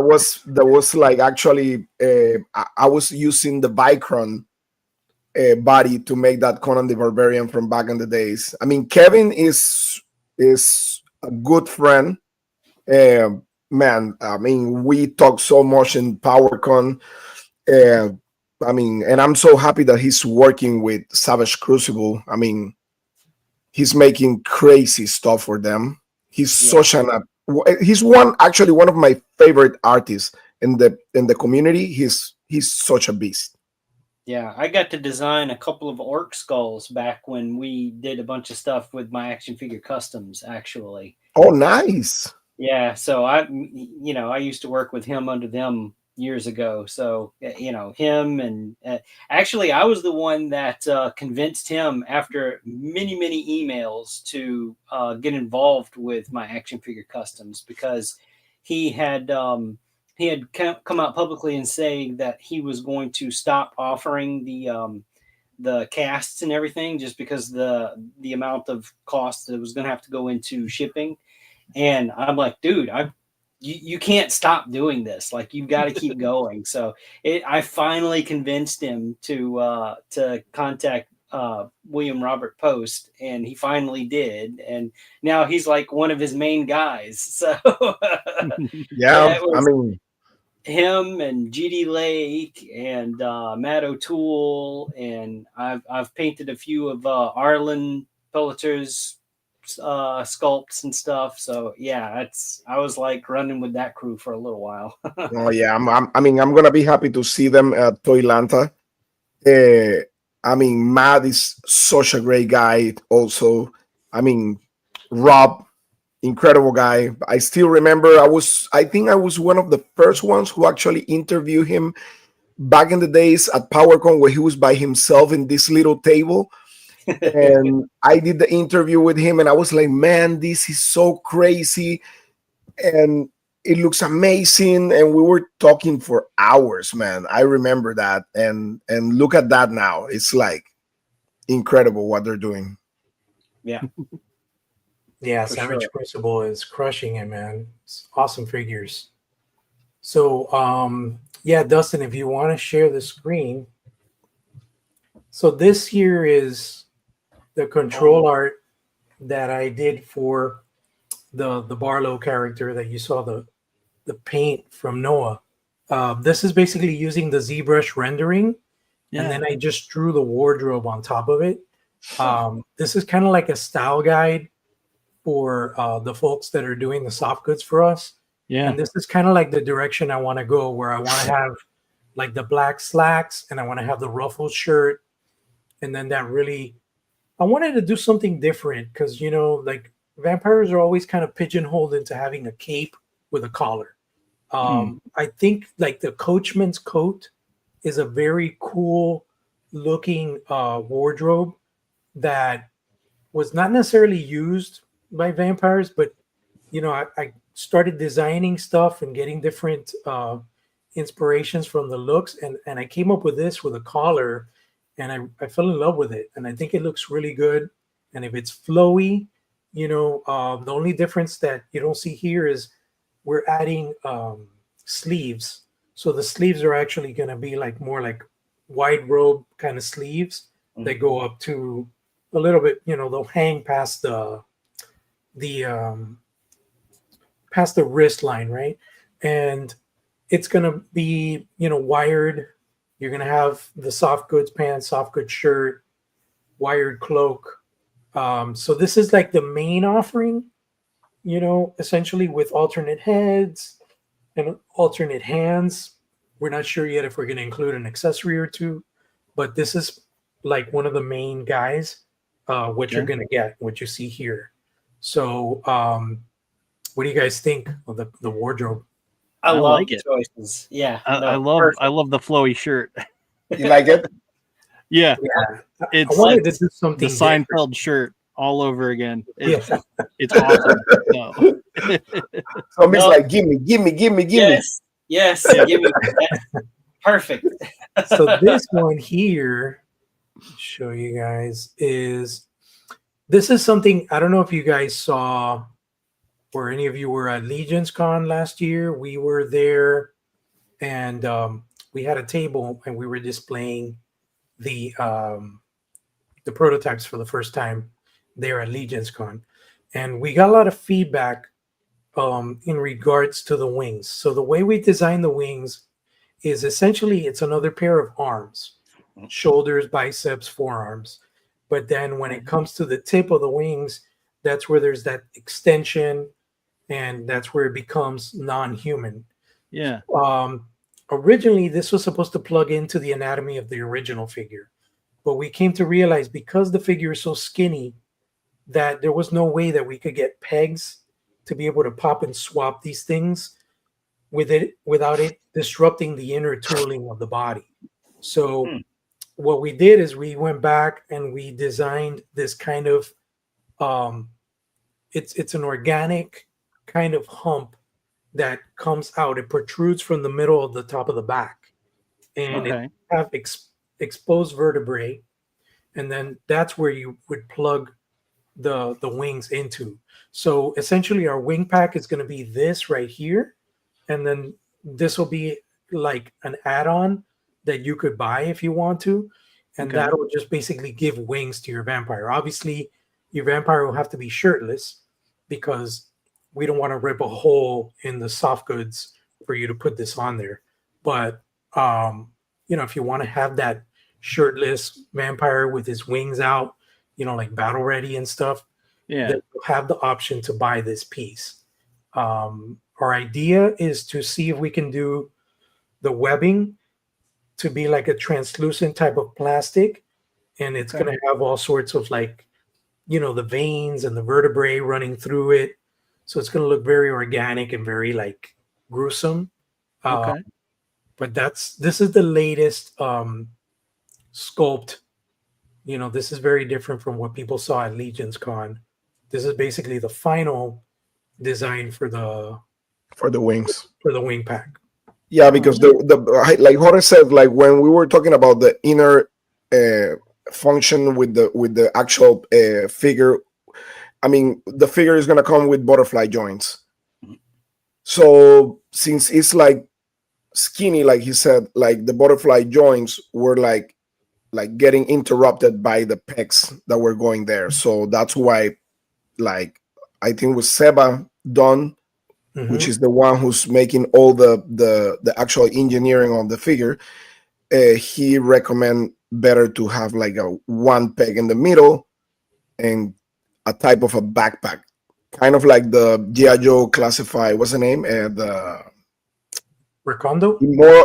was like actually I was using the Vicron body to make that Conan the Barbarian from back in the days. I mean, Kevin is a good friend. Man, I mean, we talk so much in PowerCon. I mean, and I'm so happy that he's working with Savage Crucible. I mean, he's making crazy stuff for them. He's such he's one of my favorite artists in the community. He's such a beast. Yeah, I got to design a couple of orc skulls back when we did a bunch of stuff with my action figure customs, actually. Oh, nice. Yeah, so I used to work with him under them years ago. So, him and actually I was the one that convinced him after many, many emails to get involved with my action figure customs because he had come out publicly and saying that he was going to stop offering the casts and everything just because the amount of cost that was going to have to go into shipping. And I'm like, dude, you can't stop doing this. Like, you've got to keep going. So I finally convinced him to contact William Robert Post, and he finally did. And now he's like one of his main guys. So yeah, I mean, him and GD Lake and Matt O'Toole, and I've painted a few of Arlen Pelliter's sculpts and stuff. So yeah, I was like running with that crew for a little while. oh yeah, I'm gonna be happy to see them at Toylanta. I mean, Matt is such a great guy. Also, I mean, Rob, incredible guy. I still remember I think I was one of the first ones who actually interviewed him back in the days at PowerCon where he was by himself in this little table. And I did the interview with him and I was like, man, this is so crazy and it looks amazing. And we were talking for hours, man. I remember that. And look at that now. It's like incredible what they're doing. Yeah. Yeah, For Savage sure. Crucible is crushing it, man. It's awesome figures. So yeah, Dustin, if you want to share the screen. So this here is the control art that I did for the Barlow character that you saw the paint from Noah. This is basically using the ZBrush rendering, and then I just drew the wardrobe on top of it. This is kind of like a style guide for the folks that are doing the soft goods for us. Yeah. And this is kind of like the direction I want to go, where I want to have like the black slacks and I want to have the ruffled shirt. And then that really, I wanted to do something different because, like vampires are always kind of pigeonholed into having a cape with a collar. I think like the coachman's coat is a very cool looking wardrobe that was not necessarily used by vampires, but I started designing stuff and getting different inspirations from the looks, and I came up with this with a collar, and I fell in love with it, and I think it looks really good. And if it's flowy, the only difference that you don't see here is we're adding sleeves. So the sleeves are actually going to be like more like wide robe kind of sleeves that go up to a little bit, they'll hang past the past the wrist line, right? And it's going to be, wired. You're going to have the soft goods pants, soft goods shirt, wired cloak. So this is like the main offering, essentially with alternate heads and alternate hands. We're not sure yet if we're going to include an accessory or two, but this is like one of the main guys, what you're going to get, what you see here. So what do you guys think of the wardrobe? I love like the it. choices. Yeah. I love the flowy shirt. You like it? Yeah. I wanted to do something the Seinfeld different. shirt all over again. It's Yeah. it's awesome. No. Somebody's like, give me. Yes. Yes. Give me that. Perfect. So this one here, show you guys, this is something, I don't know if you guys saw or any of you were at Legion's Con last year. We were there and we had a table and we were displaying the prototypes for the first time there at Legion's Con. And we got a lot of feedback in regards to the wings. So the way we designed the wings is essentially it's another pair of arms, shoulders, biceps, forearms. But then when it comes to the tip of the wings, that's where there's that extension and that's where it becomes non-human. Yeah. Originally, this was supposed to plug into the anatomy of the original figure. But we came to realize because the figure is so skinny that there was no way that we could get pegs to be able to pop and swap these things without it disrupting the inner tooling of the body. So what we did is we went back and we designed this kind of it's an organic kind of hump that comes out. It protrudes from the middle of the top of the back, and it have exposed vertebrae, and then that's where you would plug the wings into. So essentially, our wing pack is going to be this right here, and then this will be like an add-on that you could buy if you want to, and that will just basically give wings to your vampire. Obviously, your vampire will have to be shirtless because we don't want to rip a hole in the soft goods for you to put this on there. But if you want to have that shirtless vampire with his wings out, like battle ready and stuff, then you'll have the option to buy this piece. Our idea is to see if we can do the webbing to be like a translucent type of plastic, and it's going to have all sorts of like, the veins and the vertebrae running through it. So it's going to look very organic and very like gruesome. But this is the latest sculpt. This is very different from what people saw at Legion's Con. This is basically the final design for the wings, for the wing pack. Yeah, because the like Jorge said, like when we were talking about the inner function with the actual figure, I mean, the figure is gonna come with butterfly joints. So since it's like skinny, like he said, like the butterfly joints were like getting interrupted by the pecs that were going there. So that's why, like, I think with Seba Don, which is the one who's making all the actual engineering of the figure, he recommend better to have like a one peg in the middle and a type of a backpack, kind of like the G.I. Joe classified, what's the name? The Recondo?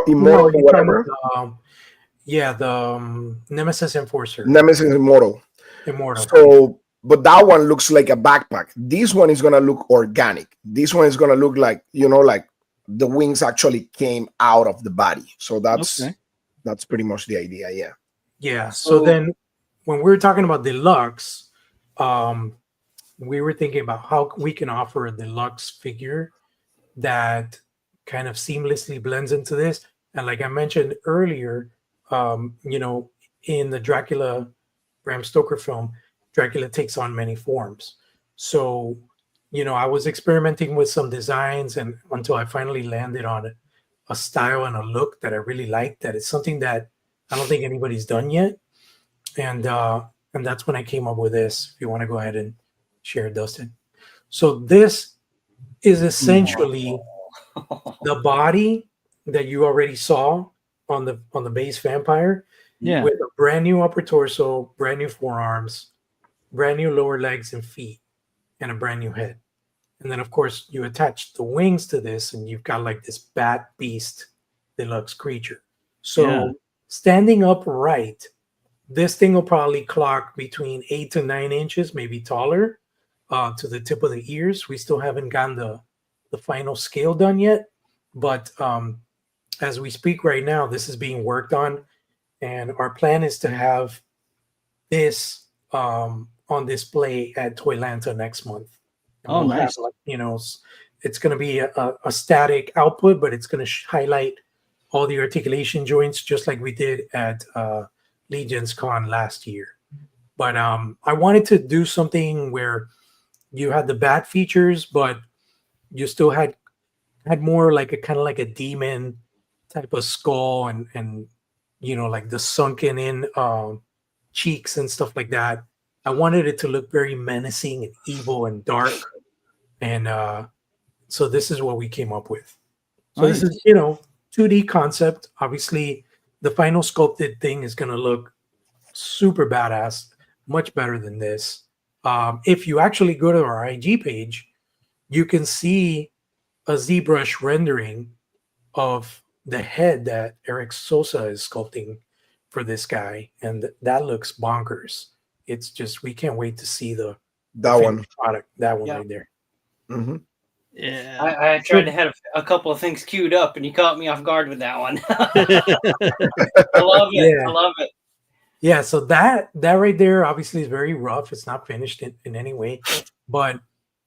Immortal, whatever. The Nemesis Enforcer. Nemesis Immortal. So, but that one looks like a backpack. This one is gonna look organic. This one is gonna look like, like the wings actually came out of the body. So that's pretty much the idea. Yeah. Yeah. So then when we were talking about deluxe, we were thinking about how we can offer a deluxe figure that kind of seamlessly blends into this. And like I mentioned earlier, in the Dracula Bram Stoker film, Dracula takes on many forms. So, I was experimenting with some designs and until I finally landed on a style and a look that I really like. That it's something that I don't think anybody's done yet, and that's when I came up with this. If you want to go ahead and share, Dustin. So this is essentially the body that you already saw on the base vampire, with a brand new upper torso, brand new forearms, brand new lower legs and feet, and a brand new head. And then, of course, you attach the wings to this, and you've got like this bat beast deluxe creature. So standing upright, this thing will probably clock between 8 to 9 inches, maybe taller, to the tip of the ears. We still haven't gotten the final scale done yet, but as we speak right now, this is being worked on, and our plan is to have this on display at Toylanta next month. And nice. Have, it's going to be a static output, but it's going to highlight all the articulation joints, just like we did at Legion's Con last year. But I wanted to do something where you had the bat features, but you still had more like a kind of like a demon type of skull, and like the sunken in cheeks and stuff like that. I wanted it to look very menacing and evil and dark, and so this is what we came up with. So Nice. This is 2D concept. Obviously, the final sculpted thing is going to look super badass, much better than this. If you actually go to our IG page, you can see a ZBrush rendering of the head that Eric Sosa is sculpting for this guy, and that looks bonkers. It's just, we can't wait to see the one product. That one right there. Mm-hmm. Yeah, I tried to have a couple of things queued up, and you caught me off guard with that one. I love it. Yeah. I love it. Yeah, so that right there obviously is very rough. It's not finished in any way, but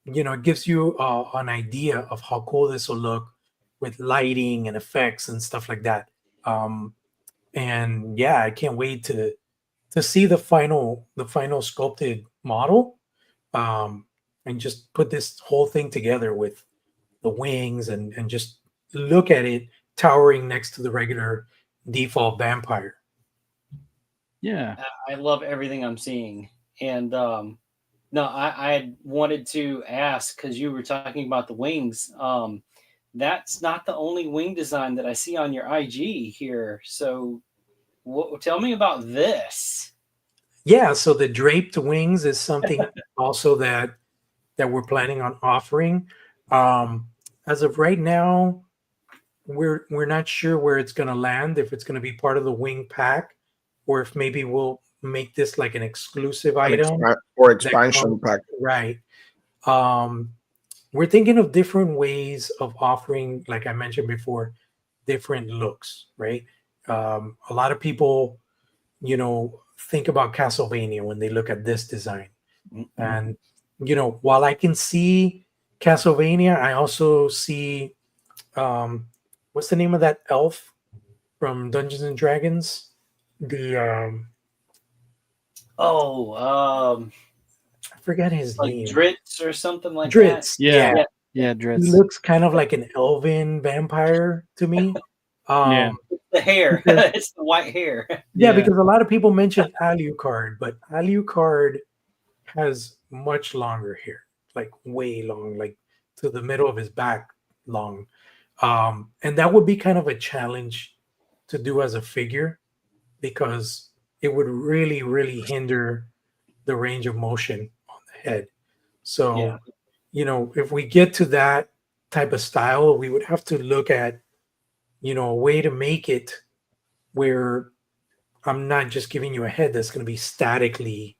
it gives you an idea of how cool this will look with lighting and effects and stuff like that. And yeah, I can't wait to see the final sculpted model, and just put this whole thing together with the wings and just look at it towering next to the regular default vampire. Yeah, I love everything I'm seeing. And no, I wanted to ask, because you were talking about the wings. That's not the only wing design that I see on your IG here. So tell me about this. Yeah, so the draped wings is something also that we're planning on offering. As of right now, we're not sure where it's going to land, if it's going to be part of the wing pack, or if maybe we'll make this like an exclusive item or expansion pack. Right. We're thinking of different ways of offering, like I mentioned before, different looks, right? A lot of people, think about Castlevania when they look at this design. Mm-hmm. And, while I can see Castlevania, I also see, what's the name of that elf from Dungeons and Dragons? I forget his name. Dritz or something like Dritz. that. Yeah, Dritz. He looks kind of like an elven vampire to me. Yeah. It's the hair. It's the white hair. Yeah, because a lot of people mention Alucard, but Alucard has much longer hair, like way long, like to the middle of his back long. And that would be kind of a challenge to do as a figure, because it would really, really hinder the range of motion on the head. So, if we get to that type of style, we would have to look at, a way to make it where I'm not just giving you a head that's going to be statically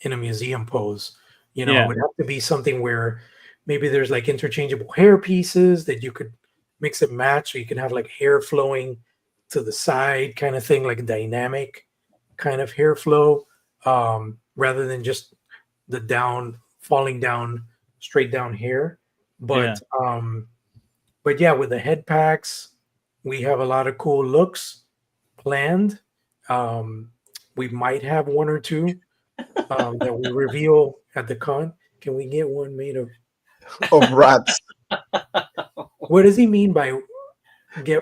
in a museum pose. It would have to be something where maybe there's like interchangeable hair pieces that you could mix and match, so you can have like hair flowing to the side kind of thing, like a dynamic kind of hair flow, rather than just the falling down, straight down hair. But yeah, with the head packs, we have a lot of cool looks planned. We might have one or two that we reveal at the con. Can we get one made of rats? What does he mean by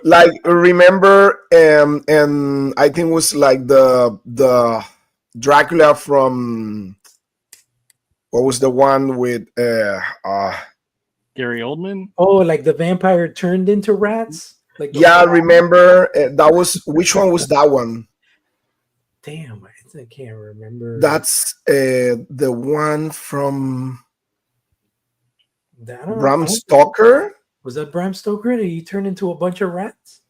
Like remember, and I think it was like the Dracula from what was the one with Gary Oldman. Oh, like the vampire turned into rats. Like yeah, remember that was which one was that one? Damn, I can't remember. That's the one from Bram Stoker. Was that Bram Stoker? Did he turn into a bunch of rats?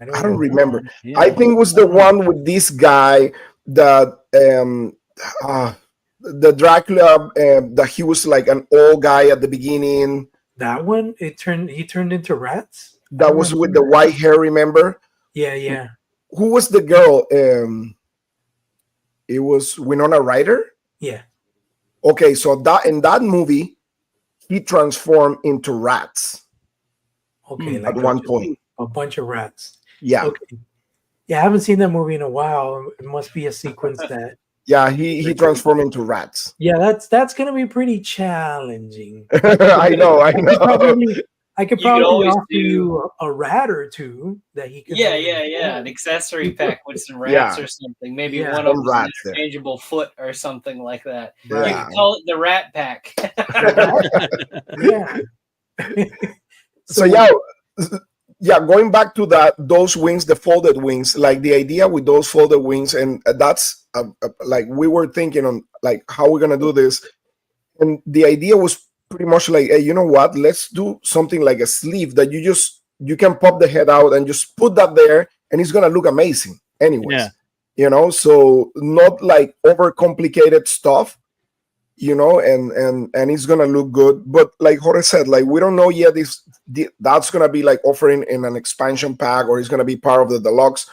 I don't know. remember. Yeah. I think it was the one with this guy that the Dracula that he was like an old guy at the beginning. That one, he turned into rats. That was with the white hair, remember? Yeah. Who was the girl? It was Winona Ryder. Yeah. Okay, so that in that movie, he transformed into rats. Okay, at one point, a bunch of rats. Yeah. Okay. Yeah, I haven't seen that movie in a while. It must be a sequence that. Yeah, he transformed into rats. Yeah, that's gonna be pretty challenging. I know. I could probably offer you a rat or two that he could. Yeah. An accessory pack with some rats or something. Maybe one of them an interchangeable foot or something like that. Yeah. You can call it the rat pack. Yeah. So going back to those wings, the folded wings, like the idea with those folded wings, and that's like we were thinking on like how we're gonna do this, and the idea was pretty much like, hey, you know what? Let's do something like a sleeve that you can pop the head out and just put that there, and it's gonna look amazing. Anyways, so not like overcomplicated stuff. And it's gonna look good. But like Jorge said, like we don't know yet if that's gonna be like offering in an expansion pack or it's gonna be part of the deluxe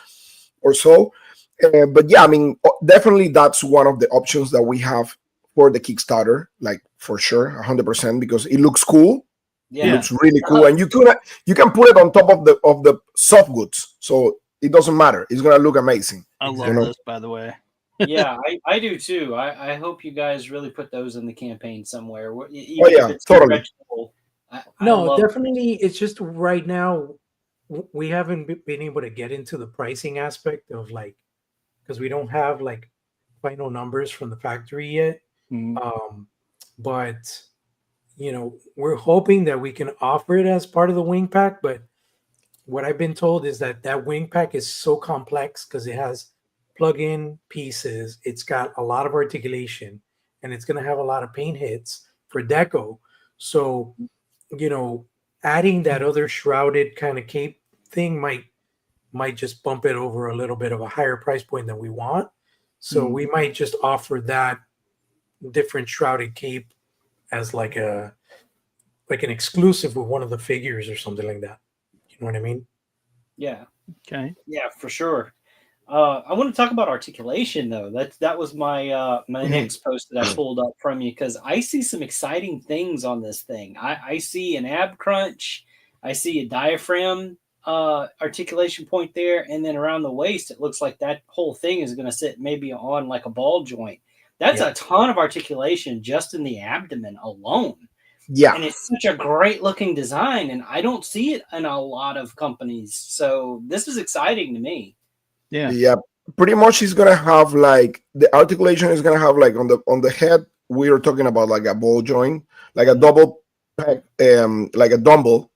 or so. But yeah, I mean, definitely that's one of the options that we have for the Kickstarter, like for sure, 100%, because it looks cool. Yeah, it looks really cool, and you can put it on top of the soft goods, so it doesn't matter. It's gonna look amazing. I love this, by the way. Yeah, I do too. I hope you guys really put those in the campaign somewhere. Totally. No, definitely. It's just right now we haven't been able to get into the pricing aspect of like, because we don't have like final numbers from the factory yet. But we're hoping that we can offer it as part of the wing pack. But what I've been told is that wing pack is so complex because it has plug-in pieces, it's got a lot of articulation, and it's going to have a lot of paint hits for deco. So adding that other shrouded kind of cape thing might just bump it over a little bit of a higher price point than we want. So we might just offer that different shrouded cape as like an exclusive with one of the figures or something like that. You know what I mean? Yeah. Okay. Yeah, for sure. I want to talk about articulation though. That was my my next post that I pulled up from you, because I see some exciting things on this thing. I see an ab crunch, I see a diaphragm articulation point there, and then around the waist it looks like that whole thing is going to sit maybe on like a ball joint. That's a ton of articulation just in the abdomen alone. Yeah. And it's such a great looking design, and I don't see it in a lot of companies. So this is exciting to me. Yeah, pretty much he's gonna have like the articulation is gonna have like on the head, we are talking about like a ball joint, like a double pack, like a dumbbell.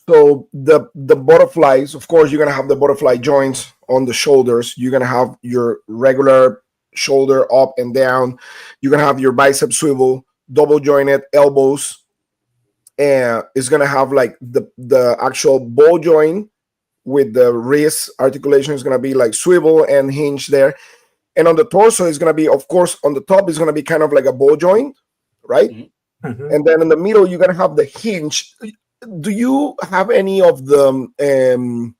So the butterflies, of course, you're gonna have the butterfly joints on the shoulders. You're gonna have your regular shoulder up and down. You're gonna have your bicep swivel, double jointed elbows, and it's gonna have like the actual ball joint with the wrist articulation is going to be like swivel and hinge there. And on the torso is going to be, of course, on the top is going to be kind of like a ball joint, right? Mm-hmm. And then in the middle, you're going to have the hinge. Do you have any of the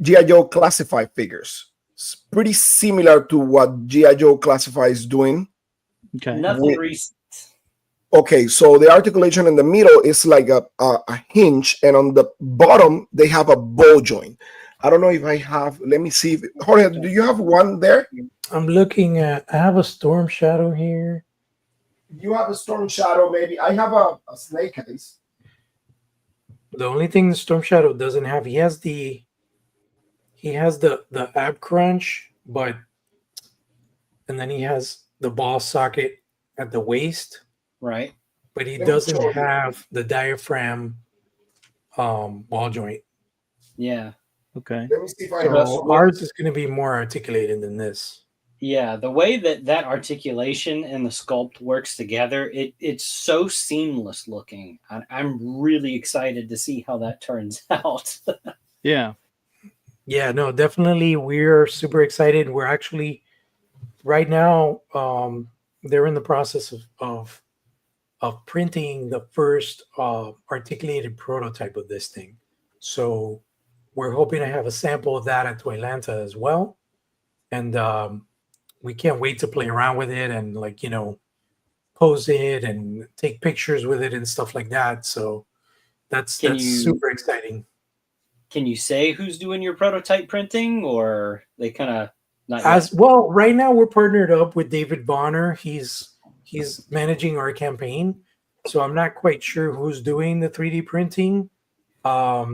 G.I. Joe Classified figures? It's pretty similar to what G.I. Joe Classified is doing. Okay. Nothing recent. Okay, so the articulation in the middle is like a hinge, and on the bottom they have a ball joint. I don't know if I have. Let me see. Jorge, do you have one there? I'm looking at. I have a Storm Shadow here. You have a Storm Shadow, maybe. I have a snake case. The only thing the Storm Shadow doesn't have, he has the ab crunch, but and then he has the ball socket at the waist, Right. but he Let me doesn't show you. have the diaphragm ball joint. Yeah. Okay. Let me see if I So have. ours is going to be more articulated than this. Yeah, the way that articulation and the sculpt works together, it's so seamless looking. I'm really excited to see how that turns out. Yeah. Yeah, no, definitely. We're super excited. We're actually right now. They're in the process of printing the first articulated prototype of this thing. So we're hoping to have a sample of that at Atlanta as well, and we can't wait to play around with it and pose it and take pictures with it and stuff like that. So that's super exciting. Can you say who's doing your prototype printing, or they kind of not As yet? well, right now we're partnered up with David Bonner. He's managing our campaign, so I'm not quite sure who's doing the 3D printing. I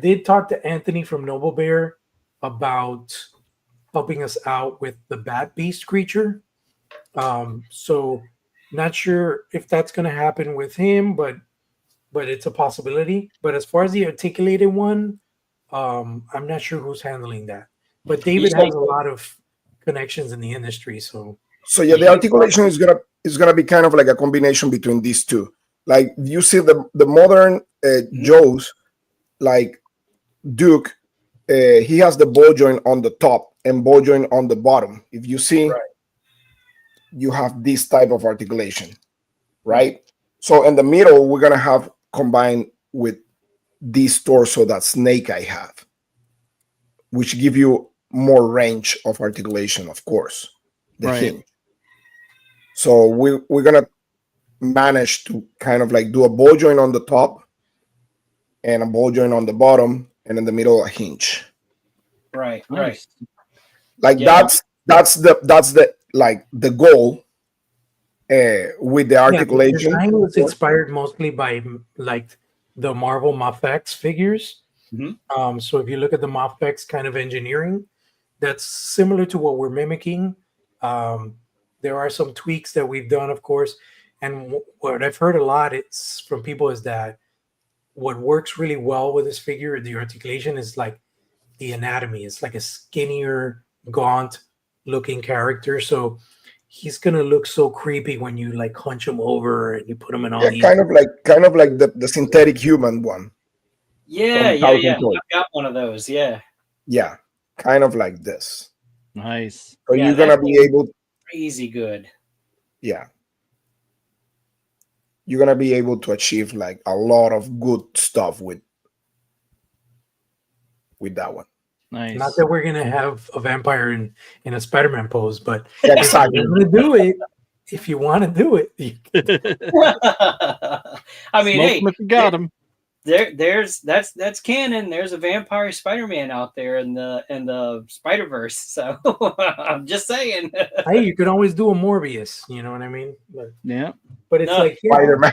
did talk to Anthony from Noble Bear about helping us out with the Bat Beast creature. So not sure if that's going to happen with him, but it's a possibility. But as far as the articulated one, I'm not sure who's handling that. But David has a lot of connections in the industry, so yeah, the articulation is gonna be kind of like a combination between these two. Like you see the modern Joes, like Duke, he has the ball joint on the top and ball joint on the bottom. If you see, you have this type of articulation, right? So in the middle, we're gonna have combined with this torso that Snake Eye have, which give you more range of articulation, of course, the hinge. So we're gonna manage to kind of like do a ball joint on the top and a ball joint on the bottom, and in the middle a hinge. Right. Like that's the like the goal with the articulation. The design was inspired mostly by like the Marvel Mafex figures. Mm-hmm. So if you look at the Mafex kind of engineering, that's similar to what we're mimicking. There are some tweaks that we've done, of course, and what I've heard a lot it's from people is that what works really well with this figure, the articulation, is like the anatomy. It's like a skinnier, gaunt looking character. So he's gonna look so creepy when you like hunch him over and you put him in all these. Kind of like the synthetic human one. Yeah. I've got one of those. Yeah, kind of like this. Nice. So you're gonna be able. Crazy good. Yeah. You're gonna be able to achieve like a lot of good stuff with that one. Nice. Not that we're gonna have a vampire in a Spider-Man pose, but exactly. If you want to do it, I mean, hey, if you got him. That's canon. There's a vampire Spider-Man out there in the Spider-Verse. So I'm just saying. Hey, you could always do a Morbius. You know what I mean? But it's like Spider-Man.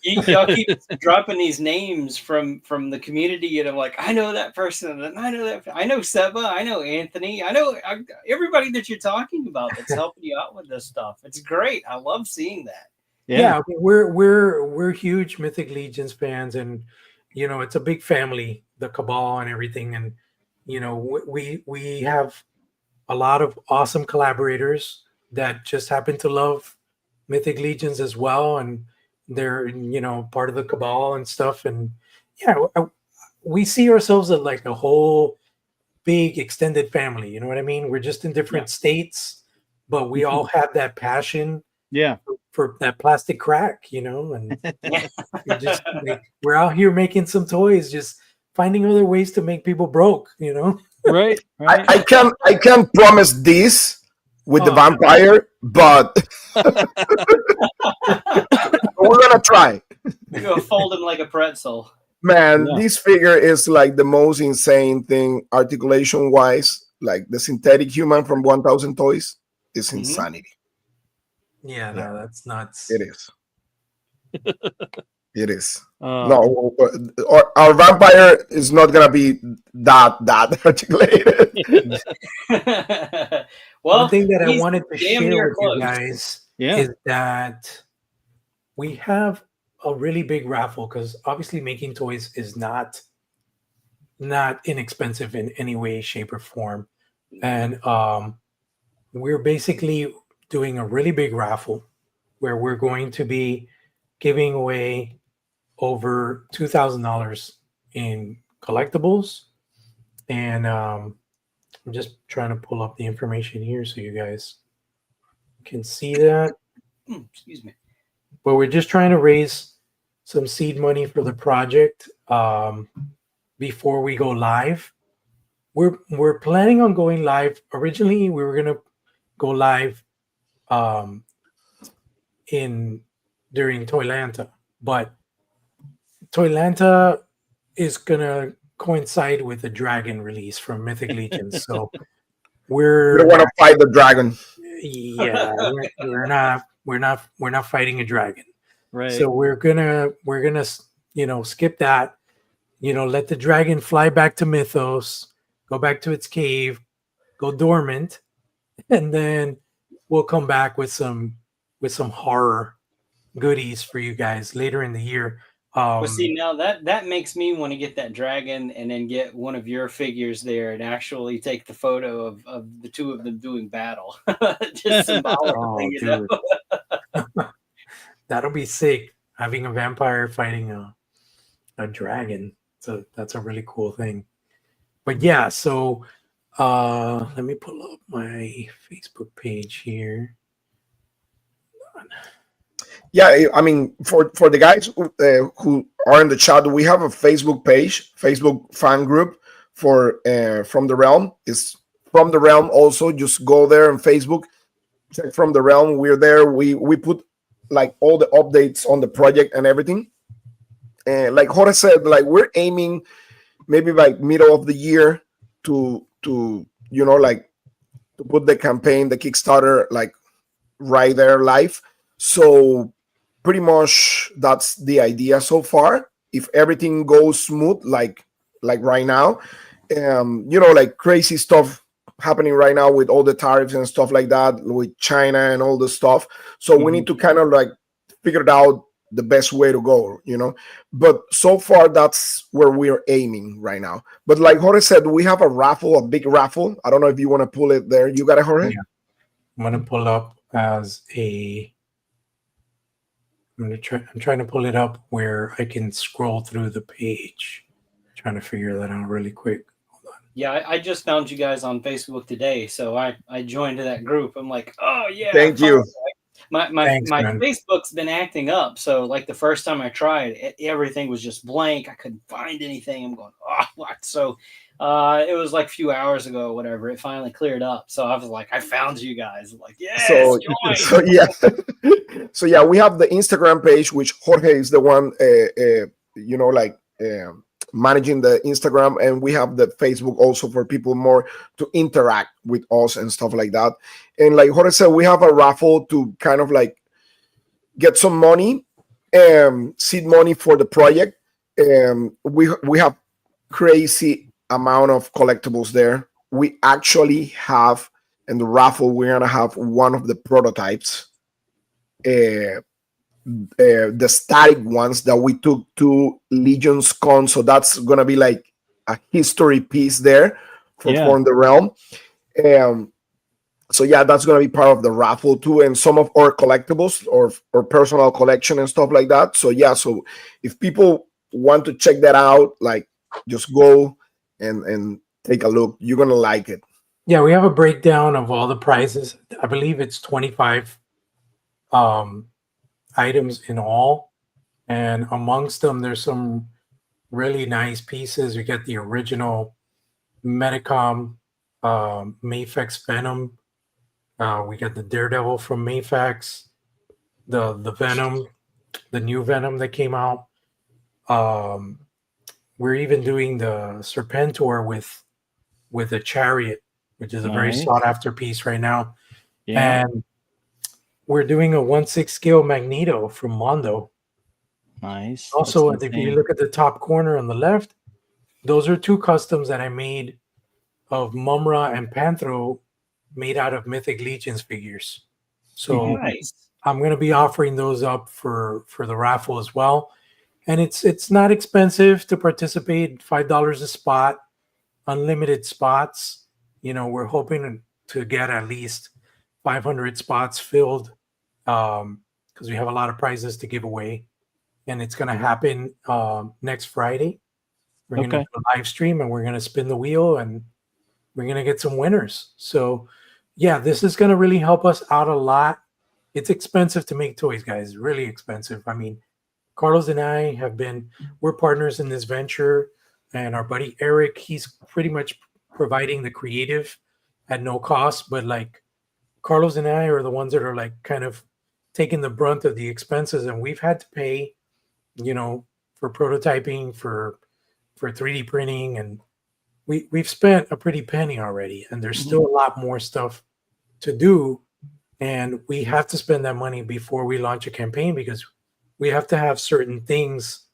Y'all keep dropping these names from the community, and I'm like, I know that person, and I know that. I know Seba. I know Anthony. I know everybody that you're talking about that's helping you out with this stuff. It's great. I love seeing that. Yeah, we're huge Mythic Legions fans, and it's a big family, the Cabal and everything, and we have a lot of awesome collaborators that just happen to love Mythic Legions as well, and they're part of the Cabal and stuff, and we see ourselves as like a whole big extended family. You know what I mean? We're just in different states, but we all have that passion. For that plastic crack, and just we're out here making some toys, just finding other ways to make people broke, Right. I can't promise this with the vampire, but we're gonna try. You're gonna fold him like a pretzel. Man, this figure is like the most insane thing articulation wise. Like the synthetic human from 1000 Toys is insanity. Yeah, no, that's nuts. It is. It is. Um, No, our vampire is not gonna be that articulated. Well, One thing that I he's wanted to damn share near with you close. guys Yeah. is that we have a really big raffle, because obviously making toys is not inexpensive in any way, shape, or form. And we're basically doing a really big raffle where we're going to be giving away over $2,000 in collectibles. And I'm just trying to pull up the information here so you guys can see that. Excuse me. But we're just trying to raise some seed money for the project before we go live. We're planning on going live. Originally, we were gonna go live um, during Toylanta, but Toylanta is gonna coincide with the Dragon release from Mythic Legions, so We we're don't want to fight the dragon. yeah we're not fighting a dragon. right. So we're gonna skip that, let the dragon fly back to Mythos, go back to its cave, go dormant, and then we'll come back with some horror goodies for you guys later in the year. Well, see, now that makes me want to get that dragon and then get one of your figures there and actually take the photo of the two of them doing battle. Just symbolically, dude. That'll be sick, having a vampire fighting a dragon. So that's a really cool thing. But yeah, so let me pull up my Facebook page here. Yeah, I mean, for the guys who are in the chat, we have a Facebook page, Facebook fan group for From the Realm. It's From the Realm. Also, just go there on Facebook, check From the Realm. We're there. We put like all the updates on the project and everything. And like Jorge said, like we're aiming maybe like middle of the year to like to put the campaign, the Kickstarter, like right there live. So pretty much that's the idea so far. If everything goes smooth, like right now, like crazy stuff happening right now with all the tariffs and stuff like that with China and all the stuff. So we need to kind of like figure it out the best way to go, but so far that's where we're aiming right now. But like Jorge said, we have a big raffle. I don't know if you want to pull it there. You got it, Jorge? Yeah. I'm gonna pull up as a I'm trying to pull it up where I can scroll through the page. I'm trying to figure that out really quick. Hold on. Yeah, I just found you guys on Facebook today, so I joined that group. I'm like, oh yeah, Thank you. My Thanks, man. Facebook's been acting up. So like the first time I tried, everything was just blank. I couldn't find anything. I'm going, oh, what? So it was like a few hours ago or whatever. It finally cleared up. So I was like, I found you guys. I'm like, yes, join. So yeah, so yeah, we have the Instagram page, which Jorge is the one, managing the Instagram, and we have the Facebook also for people more to interact with us and stuff like that. And like Jorge said, we have a raffle to kind of like get some money, seed money for the project. We have crazy amount of collectibles there. We actually have in the raffle, we're gonna have one of the prototypes, the static ones that we took to Legion's Con. So that's gonna be like a history piece there for From the Realm. So yeah, that's gonna be part of the raffle too, and some of our collectibles or personal collection and stuff like that. So yeah, so if people want to check that out, like just go and take a look. You're gonna like it. Yeah, we have a breakdown of all the prizes. I believe it's 25 items in all, and amongst them there's some really nice pieces. We got the original Metacom Mayfax Venom. We got the Daredevil from Mayfax, the Venom, the new Venom that came out. We're even doing the Serpentor with a Chariot, which is a very sought after piece right now. Yeah. And we're doing a 1/6 scale Magneto from Mondo. Nice. Also, That's if you insane. look at the top corner on the left, those are two customs that I made of Mumra and Panthro made out of Mythic Legions figures. So Nice. I'm going to be offering those up for the raffle as well. And it's not expensive to participate, $5 a spot, unlimited spots. We're hoping to get at least 500 spots filled because we have a lot of prizes to give away. And it's going to happen next Friday. We're going to Okay. do a live stream and we're going to spin the wheel and we're going to get some winners. So, yeah, this is going to really help us out a lot. It's expensive to make toys, guys. Really expensive. I mean, Carlos and I we're partners in this venture. And our buddy Eric, he's pretty much providing the creative at no cost. But like Carlos and I are the ones that are like kind of taking the brunt of the expenses. And we've had to pay, for prototyping, for 3D printing, and we've spent a pretty penny already, and there's still a lot more stuff to do, and we have to spend that money before we launch a campaign because we have to have certain things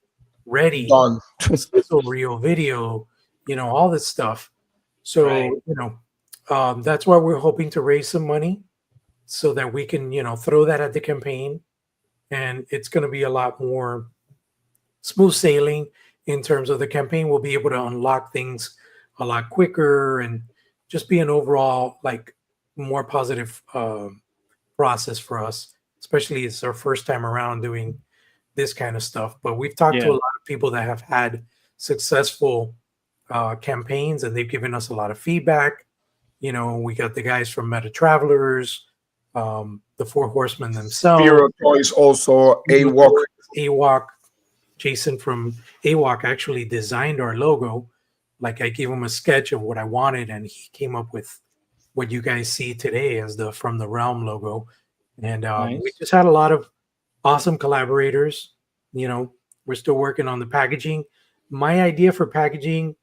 ready, Done. sizzle reel, video, all this stuff. So Right. that's why we're hoping to raise some money so that we can throw that at the campaign, and it's going to be a lot more smooth sailing in terms of the campaign. We'll be able to unlock things a lot quicker and just be an overall like more positive process for us, especially it's our first time around doing this kind of stuff. But we've talked to a lot of people that have had successful campaigns and they've given us a lot of feedback. We got the guys from Meta Travelers, the Four Horsemen themselves. Zero Toys also, AWOC. Jason from AWOC actually designed our logo. Like I gave him a sketch of what I wanted, and he came up with what you guys see today as the From the Realm logo. And Nice. we just had a lot of awesome collaborators. We're still working on the packaging. My idea for packaging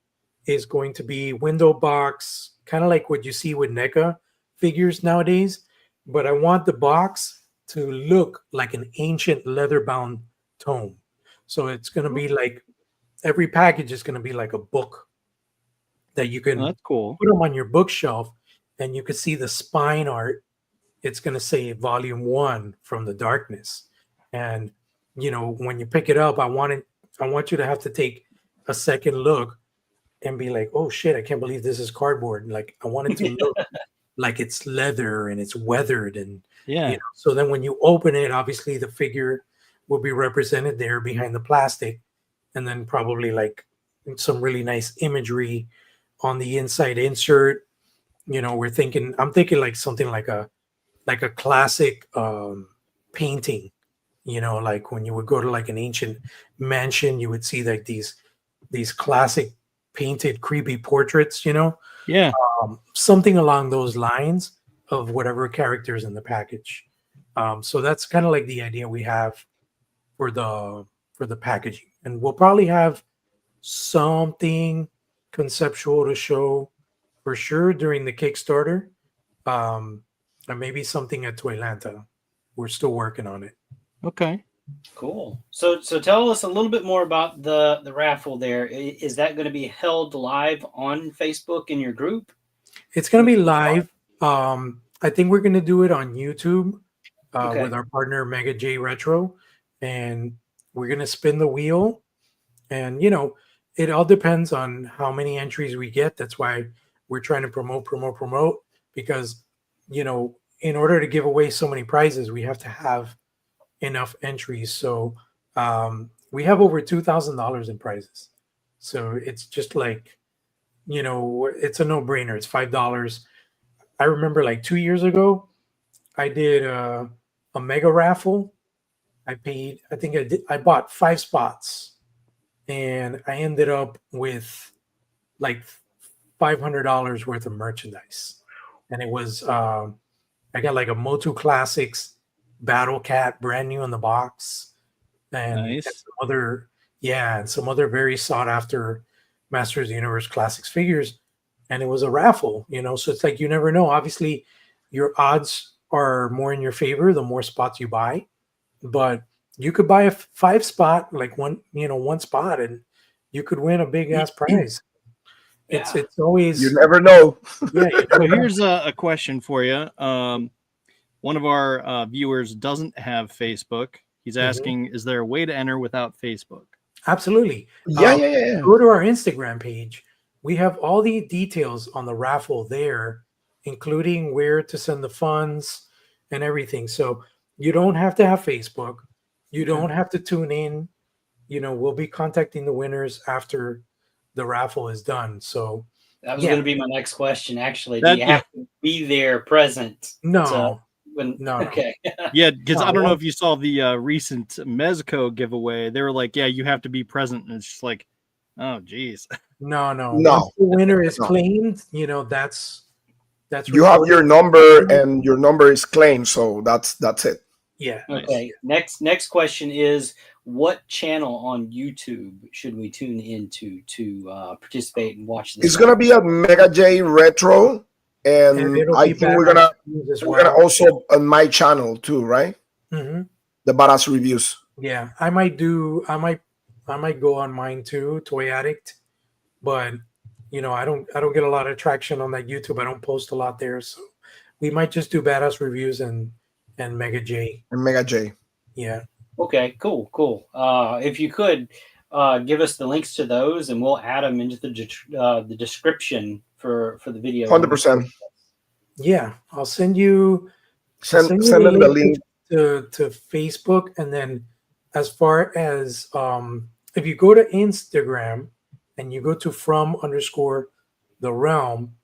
is going to be window box, kind of like what you see with NECA figures nowadays. But I want the box to look like an ancient leather-bound tome. So it's going to be like every package is going to be like a book that you can That's cool. put them on your bookshelf, and you can see the spine art. It's going to say Volume 1 from the Darkness. And when you pick it up, I want you to have to take a second look and be like, oh shit, I can't believe this is cardboard. Like I want it to look like it's leather and it's weathered. And so then when you open it, obviously the figure will be represented there behind the plastic, and then probably like some really nice imagery on the inside insert. I'm thinking like something like a classic painting, like when you would go to like an ancient mansion, you would see like these classic painted creepy portraits, something along those lines of whatever characters in the package. So that's kind of like the idea we have for the packaging, and we'll probably have something conceptual to show for sure during the Kickstarter, and maybe something at Toylanta. We're still working on it. Okay. Cool. So tell us a little bit more about the raffle there. Is that going to be held live on Facebook in your group? It's going to be live. I think we're going to do it on YouTube with our partner Mega J Retro, and we're going to spin the wheel. And, it all depends on how many entries we get. That's why we're trying to promote, because, in order to give away so many prizes, we have to have enough entries. So we have over $2,000 in prizes. So it's just like, it's a no-brainer. It's $5. I remember like 2 years ago, I did a mega raffle. I bought 5 spots, and I ended up with like $500 worth of merchandise. And it was, I got like a Motu Classics Battle Cat, brand new in the box, and some other very sought after Masters of the Universe Classics figures. And it was a raffle, so it's like you never know. Obviously, your odds are more in your favor the more spots you buy, but you could buy a 5-spot, like one spot, and you could win a big ass prize. Yeah. It's always, You never know. yeah. So here's a question for you. One of our viewers doesn't have Facebook. He's asking, is there a way to enter without Facebook? Absolutely. Yeah. Go to our Instagram page. We have all the details on the raffle there, including where to send the funds and everything. So you don't have to have Facebook. You don't have to tune in. We'll be contacting the winners after the raffle is done. So that was going to be my next question. Actually, That- do you have to be there present? no. Okay. Yeah, because No, I don't know if you saw the recent Mezco giveaway. They were like, yeah, you have to be present. And it's just like, oh, geez. No. No. Once the winner is No. claimed, that's You have your number, and your number is claimed, so that's it. yeah. Okay. Next question is, what channel on YouTube should we tune into to participate and watch this? It's gonna be at Mega J Retro, and it'll I be think we're gonna well. also on my channel too, right? Mm-hmm. The Badass Reviews. Yeah, I might go on mine too, Toy Addict, but I don't get a lot of traction on that YouTube. I don't post a lot there, so we might just do Badass Reviews and Mega J. And Mega J. Yeah. Okay, cool. If you could give us the links to those, and we'll add them into the description for the video. 100%. Yeah, I'll send you. Send them the link to Facebook, and then as far as if you go to Instagram and you go to from_the realm,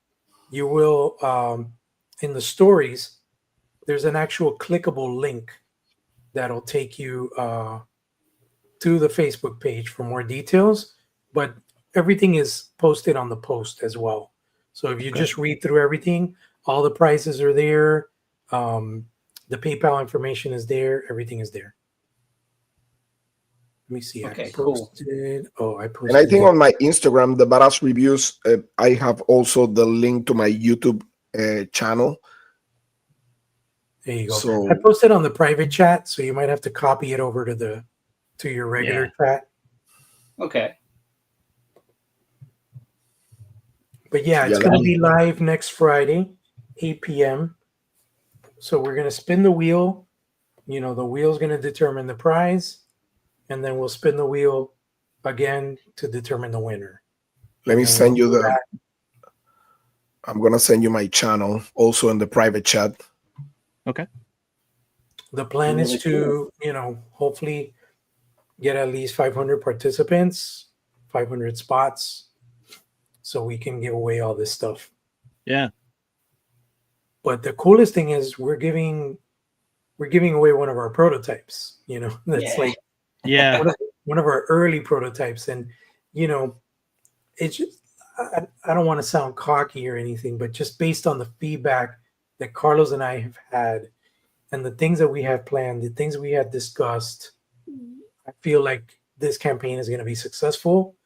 you will in the stories there's an actual clickable link that'll take you to the Facebook page for more details, but everything is posted on the post as well. So if you just read through everything, all the prices are there. The PayPal information is there. Everything is there. Let me see. Okay, I posted. cool. Oh, I posted. And I think on my Instagram, the Badass Reviews, I have also the link to my YouTube channel. There you go. So I posted on the private chat, so you might have to copy it over to your regular chat. Okay. But yeah, it's going to be live next Friday, 8 p.m. So we're going to spin the wheel. The wheel's going to determine the prize, and then we'll spin the wheel again to determine the winner. Let me send you I'm going to send you my channel also in the private chat. Okay. The plan is to, hopefully get at least 500 participants, 500 spots, so we can give away all this stuff. Yeah. But the coolest thing is we're giving away one of our prototypes. That's like one of our early prototypes, and it's just, I don't want to sound cocky or anything, but just based on the feedback that Carlos and I have had, and the things that we have planned, the things we have discussed, I feel like this campaign is going to be successful,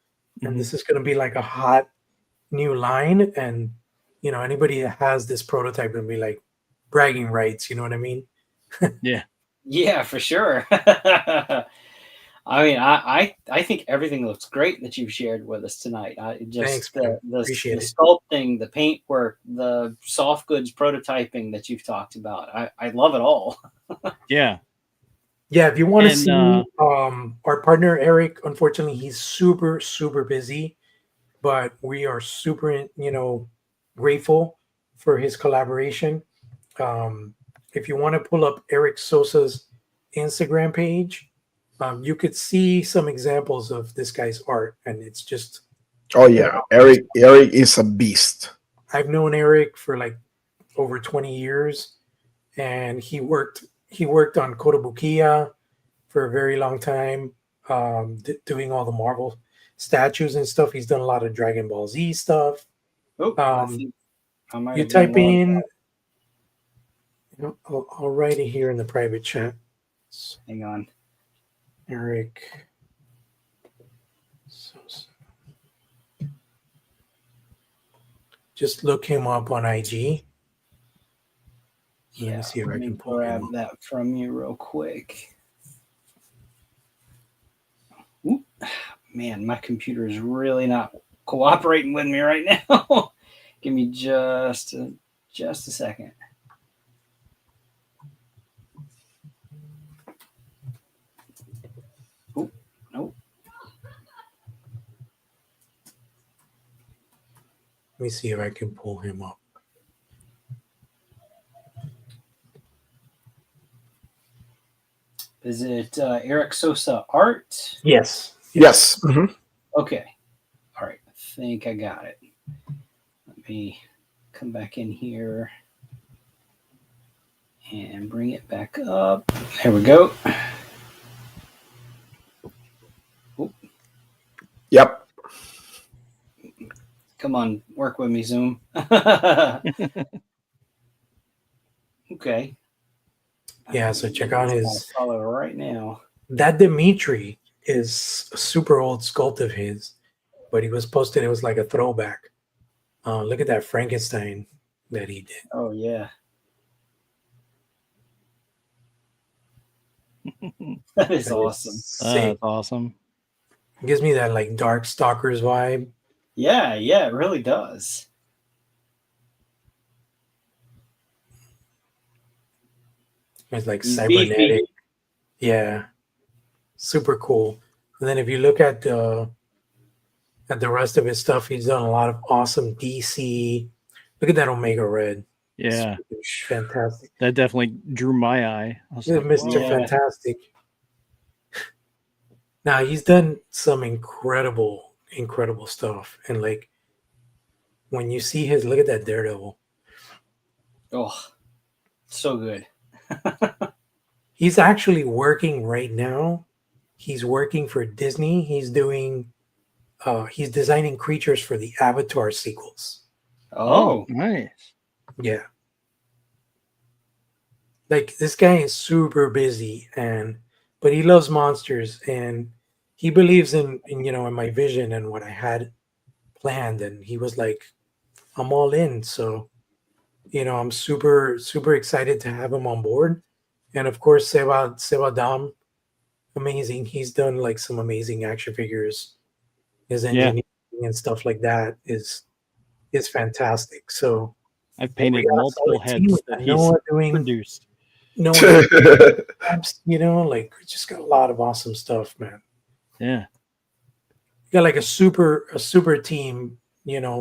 and this is going to be like a hot new line, and anybody that has this prototype will be like bragging rights. You know what I mean? Yeah, for sure. I mean, I think everything looks great that you've shared with us tonight. Thanks, the sculpting, the paint work, the soft goods prototyping that you've talked about. I love it all. Yeah. Yeah, if you want to see our partner Eric, unfortunately he's super, super busy, but we are super, grateful for his collaboration. If you want to pull up Eric Sosa's Instagram page, you could see some examples of this guy's art, and it's just. Oh yeah, Eric is a beast. I've known Eric for like over 20 years, and he worked on Kotobukiya for a very long time, doing all the Marvel statues and stuff. He's done a lot of Dragon Ball Z stuff. You type in. I'll write it here in the private chat. Hang on. Eric. Just look him up on IG. Let me grab that from you real quick. Man, my computer is really not cooperating with me right now. Give me just a second. Oh, nope. Let me see if I can pull him up. Is it Eric Sosa Art? Yes. Yes. Mm-hmm. Okay. All right. I think I got it. Let me come back in here and bring it back up. There we go. Oh, Yep. come on, work with me, Zoom. Okay. Yeah, so check out his follow right now. that Dimitri is a super old sculpt of his, but he was posted, it was like a throwback. Look at that Frankenstein that he did. Oh yeah. That is awesome. That's awesome. Gives me that like Dark Stalkers vibe. Yeah, it really does. It's like He's cybernetic. beefy. Yeah. Super cool. And then if you look at the rest of his stuff, he's done a lot of awesome DC. Look at that Omega Red. Yeah. It's fantastic. That definitely drew my eye. I was like, Mr. Yeah. Fantastic. Now he's done some incredible stuff. And like when you see his, look at that Daredevil. Oh, so good. He's actually working right now. He's working for Disney. He's designing creatures for the Avatar sequels. Oh, nice. Yeah. Like this guy is super busy but he loves monsters and he believes in in my vision and what I had planned, and he was like, I'm all in. So, I'm super, super excited to have him on board. And of course, Seva Dam, amazing. He's done like some amazing action figures. His engineering and stuff like that is fantastic. So I've we painted got a multiple solid team heads with that he's Noah doing produced. Noah like we just got a lot of awesome stuff, man. Yeah. Got like a super team,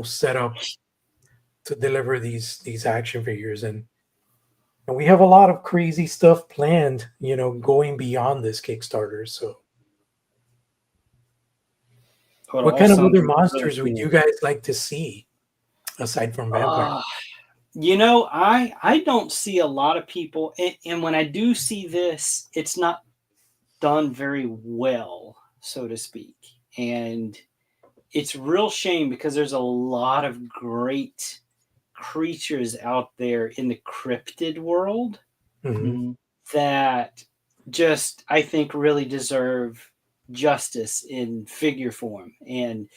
set up to deliver these action figures, and we have a lot of crazy stuff planned, going beyond this Kickstarter. So what kind of other monsters would you guys like to see aside from vampire? I don't see a lot of people, and when I do see this, it's not done very well, so to speak. And it's a real shame because there's a lot of great creatures out there in the cryptid world that just, I think, really deserve justice in figure form. And,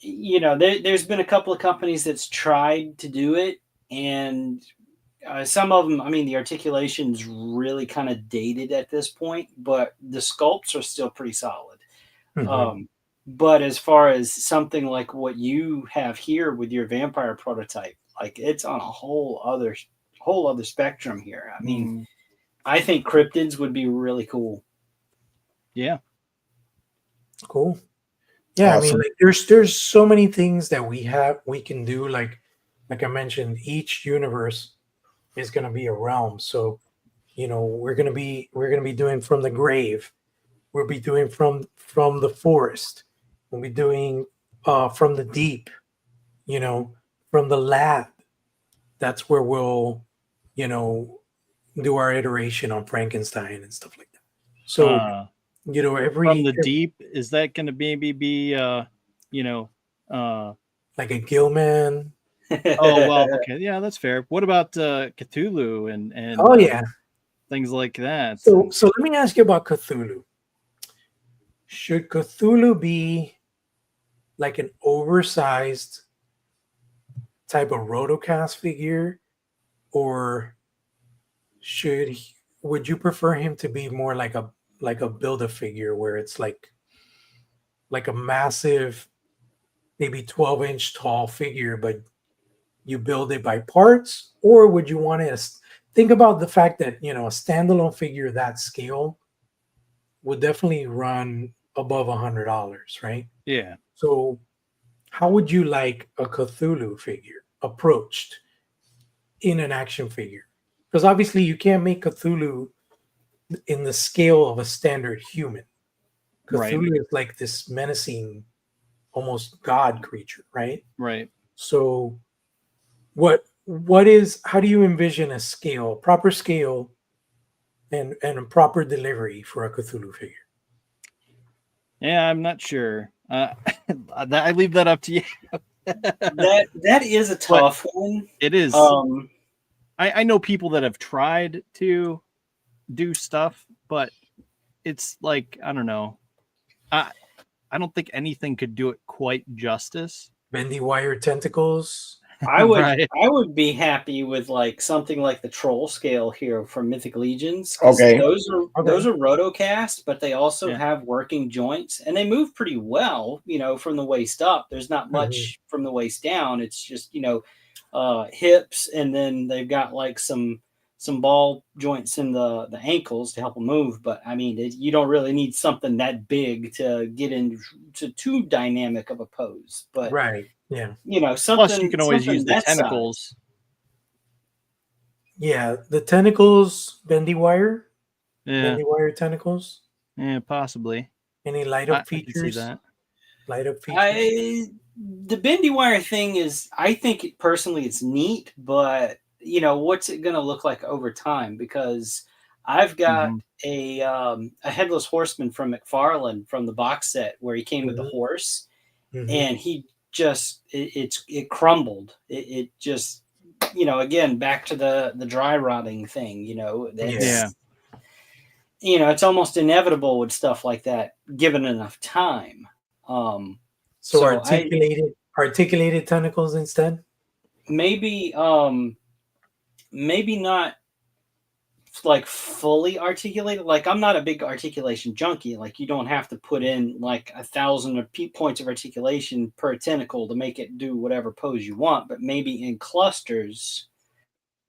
there's been a couple of companies that's tried to do it. And some of them, I mean, the articulation's really kind of dated at this point, but the sculpts are still pretty solid. But as far as something like what you have here with your vampire prototype, like it's on a whole other spectrum here. I mean, I think cryptids would be really cool. Yeah. Cool. Yeah, Awesome. I mean, like there's so many things that we can do. Like I mentioned, each universe is going to be a realm. So, we're going to be doing from the grave. We'll be doing from the forest. We'll be doing from the deep. From the lab. That's where we'll, do our iteration on Frankenstein and stuff like that. So, from the deep, is that going to maybe be like a Gilman? Oh well, okay, yeah, that's fair. What about Cthulhu and things like that? So let me ask you about Cthulhu. Should Cthulhu be like an oversized type of rotocast figure, or would you prefer him to be more like a Build-A-Figure where it's like like a massive, maybe 12-inch tall figure, but you build it by parts? Or would you want to think about the fact that, a standalone figure that scale would definitely run above $100, right? Yeah. So how would you like a Cthulhu figure approached in an action figure? Because obviously you can't make Cthulhu in the scale of a standard human. Cthulhu is like this menacing, almost god creature, right? Right. So how do you envision a scale, proper scale and a proper delivery for a Cthulhu figure? Yeah, I'm not sure. I leave that up to you. that is a tough one. It is. I know people that have tried to do stuff, but it's like, I don't know. I don't think anything could do it quite justice. Bendy wire tentacles. I would be happy with like something like the troll scale here from Mythic Legions. Okay. Those are rotocast, but they also have working joints and they move pretty well, from the waist up. There's not much from the waist down. It's just, hips, and then they've got like some ball joints in the ankles to help them move. But I mean, you don't really need something that big to get into too dynamic of a pose. But right. Yeah. Something. Plus, you can always use the tentacles. Size. Yeah, the tentacles, bendy wire. Yeah. Bendy wire tentacles. Yeah, possibly. Any light up features? I can see that. Light up features. The bendy wire thing is, I think personally it's neat, but what's it going to look like over time? Because I've got a headless horseman from McFarlane from the box set where he came with the horse, and he just it crumbled. It just again back to the dry rotting thing. It's almost inevitable with stuff like that, given enough time. So articulated tentacles instead. Maybe not like fully articulated. Like, I'm not a big articulation junkie. Like, you don't have to put in like 1,000 points of articulation per tentacle to make it do whatever pose you want. But maybe in clusters,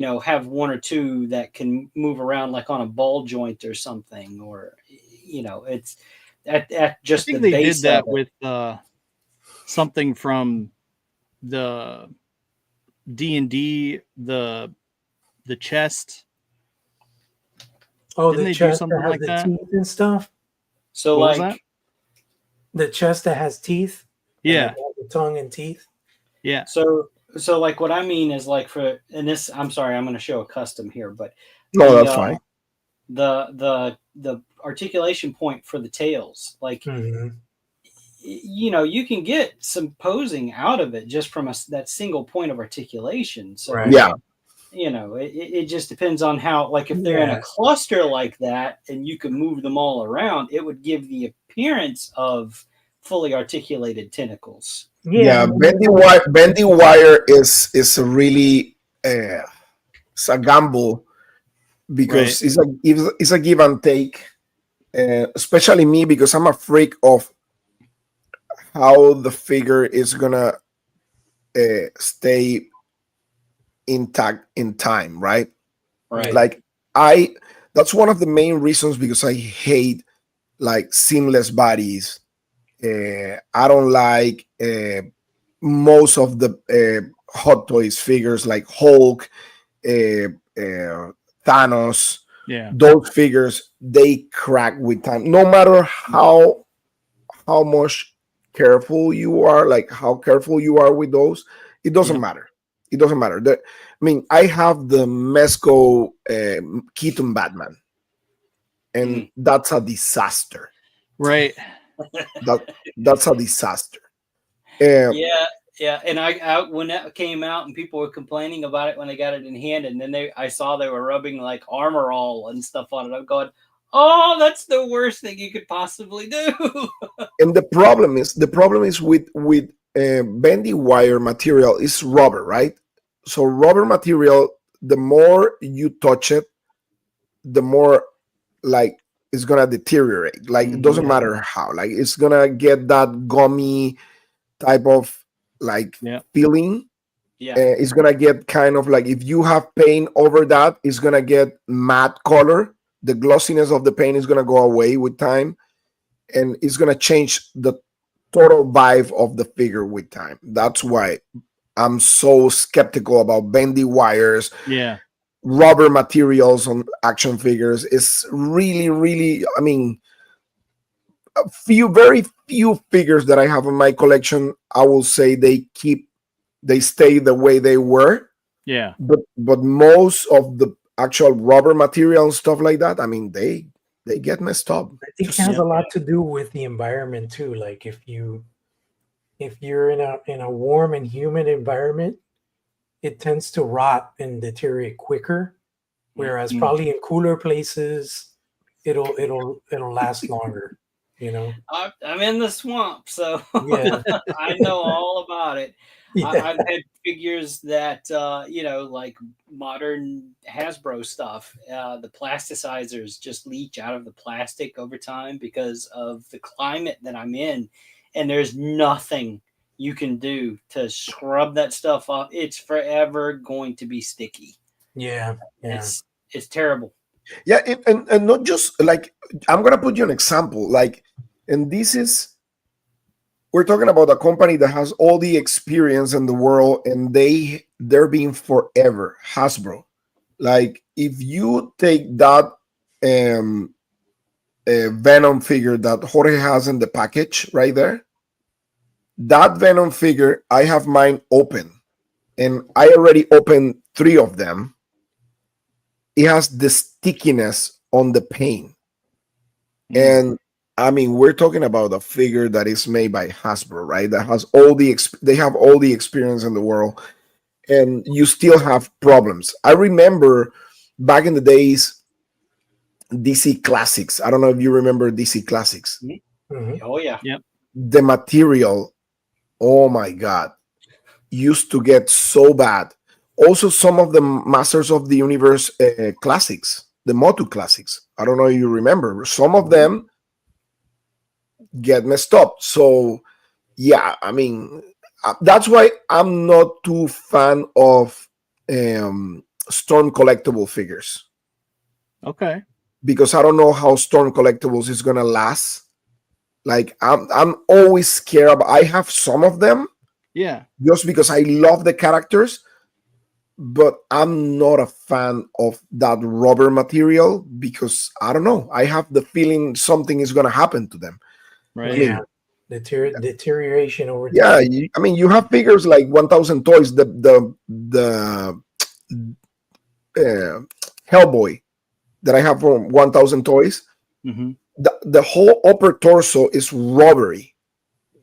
have one or two that can move around like on a ball joint or something, or it's at just I think the they base did that of it. with something from the D&D, the chest. Oh, Didn't the they do chest something that has like the that? teeth and stuff. So What was like that? The chest that has teeth. Yeah. The tongue and teeth. Yeah. So like what I mean is like this, I'm sorry, I'm going to show a custom here, but No, that's fine. The articulation point for the tails, like, you can get some posing out of it just from that single point of articulation. So right. Yeah. It just depends on how, like, if they're in a cluster like that and you can move them all around, it would give the appearance of fully articulated tentacles. Yeah, bendy wire is a really it's a gamble because it's a give and take, especially me, because I'm a freak of how the figure is gonna stay intact in time, right? Like that's one of the main reasons, because I hate like seamless bodies. I don't like most of the Hot Toys figures like Hulk, Thanos. Yeah, those figures, they crack with time. No matter how much careful you are, like how careful you are with those, it doesn't matter. It doesn't matter. I mean, I have the Mezco Keaton Batman, and that's a disaster. Right. That's a disaster. Yeah. And I when that came out and people were complaining about it when they got it in hand, and then I saw they were rubbing like Armor All and stuff on it. I'm going, oh, that's the worst thing you could possibly do. And the problem is with bendy wire material is rubber, right? So rubber material, the more you touch it, the more like it's gonna deteriorate. Like it doesn't matter how. Like it's gonna get that gummy type of like feeling. Yeah. It's gonna get kind of like, if you have paint over that, it's gonna get matte color. The glossiness of the paint is gonna go away with time, and it's gonna change the total vibe of the figure with time. That's why I'm so skeptical about bendy wires, rubber materials on action figures. It's really, really, I mean, very few figures that I have in my collection, I will say they stay the way they were. Yeah. But most of the actual rubber material and stuff like that, I mean, they get messed up. I think it has a lot to do with the environment too. Like if you're in a warm and humid environment, it tends to rot and deteriorate quicker. Whereas probably in cooler places, it'll last longer. You know, I'm in the swamp, so I know all about it. I've had figures that like modern Hasbro stuff, the plasticizers just leach out of the plastic over time because of the climate that I'm in, and there's nothing you can do to scrub that stuff off. It's forever going to be sticky. It's terrible. Yeah, and not just like, I'm gonna put you an example, like, and this is, we're talking about a company that has all the experience in the world, and they're being forever Hasbro. Like, if you take that Venom figure that Jorge has in the package right there, that Venom figure, I have mine open, and I already opened 3 of them. It has the stickiness on the paint. And I mean, we're talking about a figure that is made by Hasbro, right? That has they have all the experience in the world, and you still have problems. I remember back in the days, DC Classics. I don't know if you remember DC Classics. Oh yeah. Yep. The material, oh my God, used to get so bad. Also, some of the Masters of the Universe classics, the Motu classics, I don't know if you remember, some of them get messed up. So, yeah, I mean, that's why I'm not too fan of Storm collectible figures. Okay. Because I don't know how Storm collectibles is gonna last. Like, I'm always scared about. I have some of them, just because I love the characters. But I'm not a fan of that rubber material because I don't know. I have the feeling something is going to happen to them. Right. I mean, deterioration over time. Yeah. I mean, you have figures like 1,000 Toys, the Hellboy that I have from 1,000 Toys. The whole upper torso is rubbery,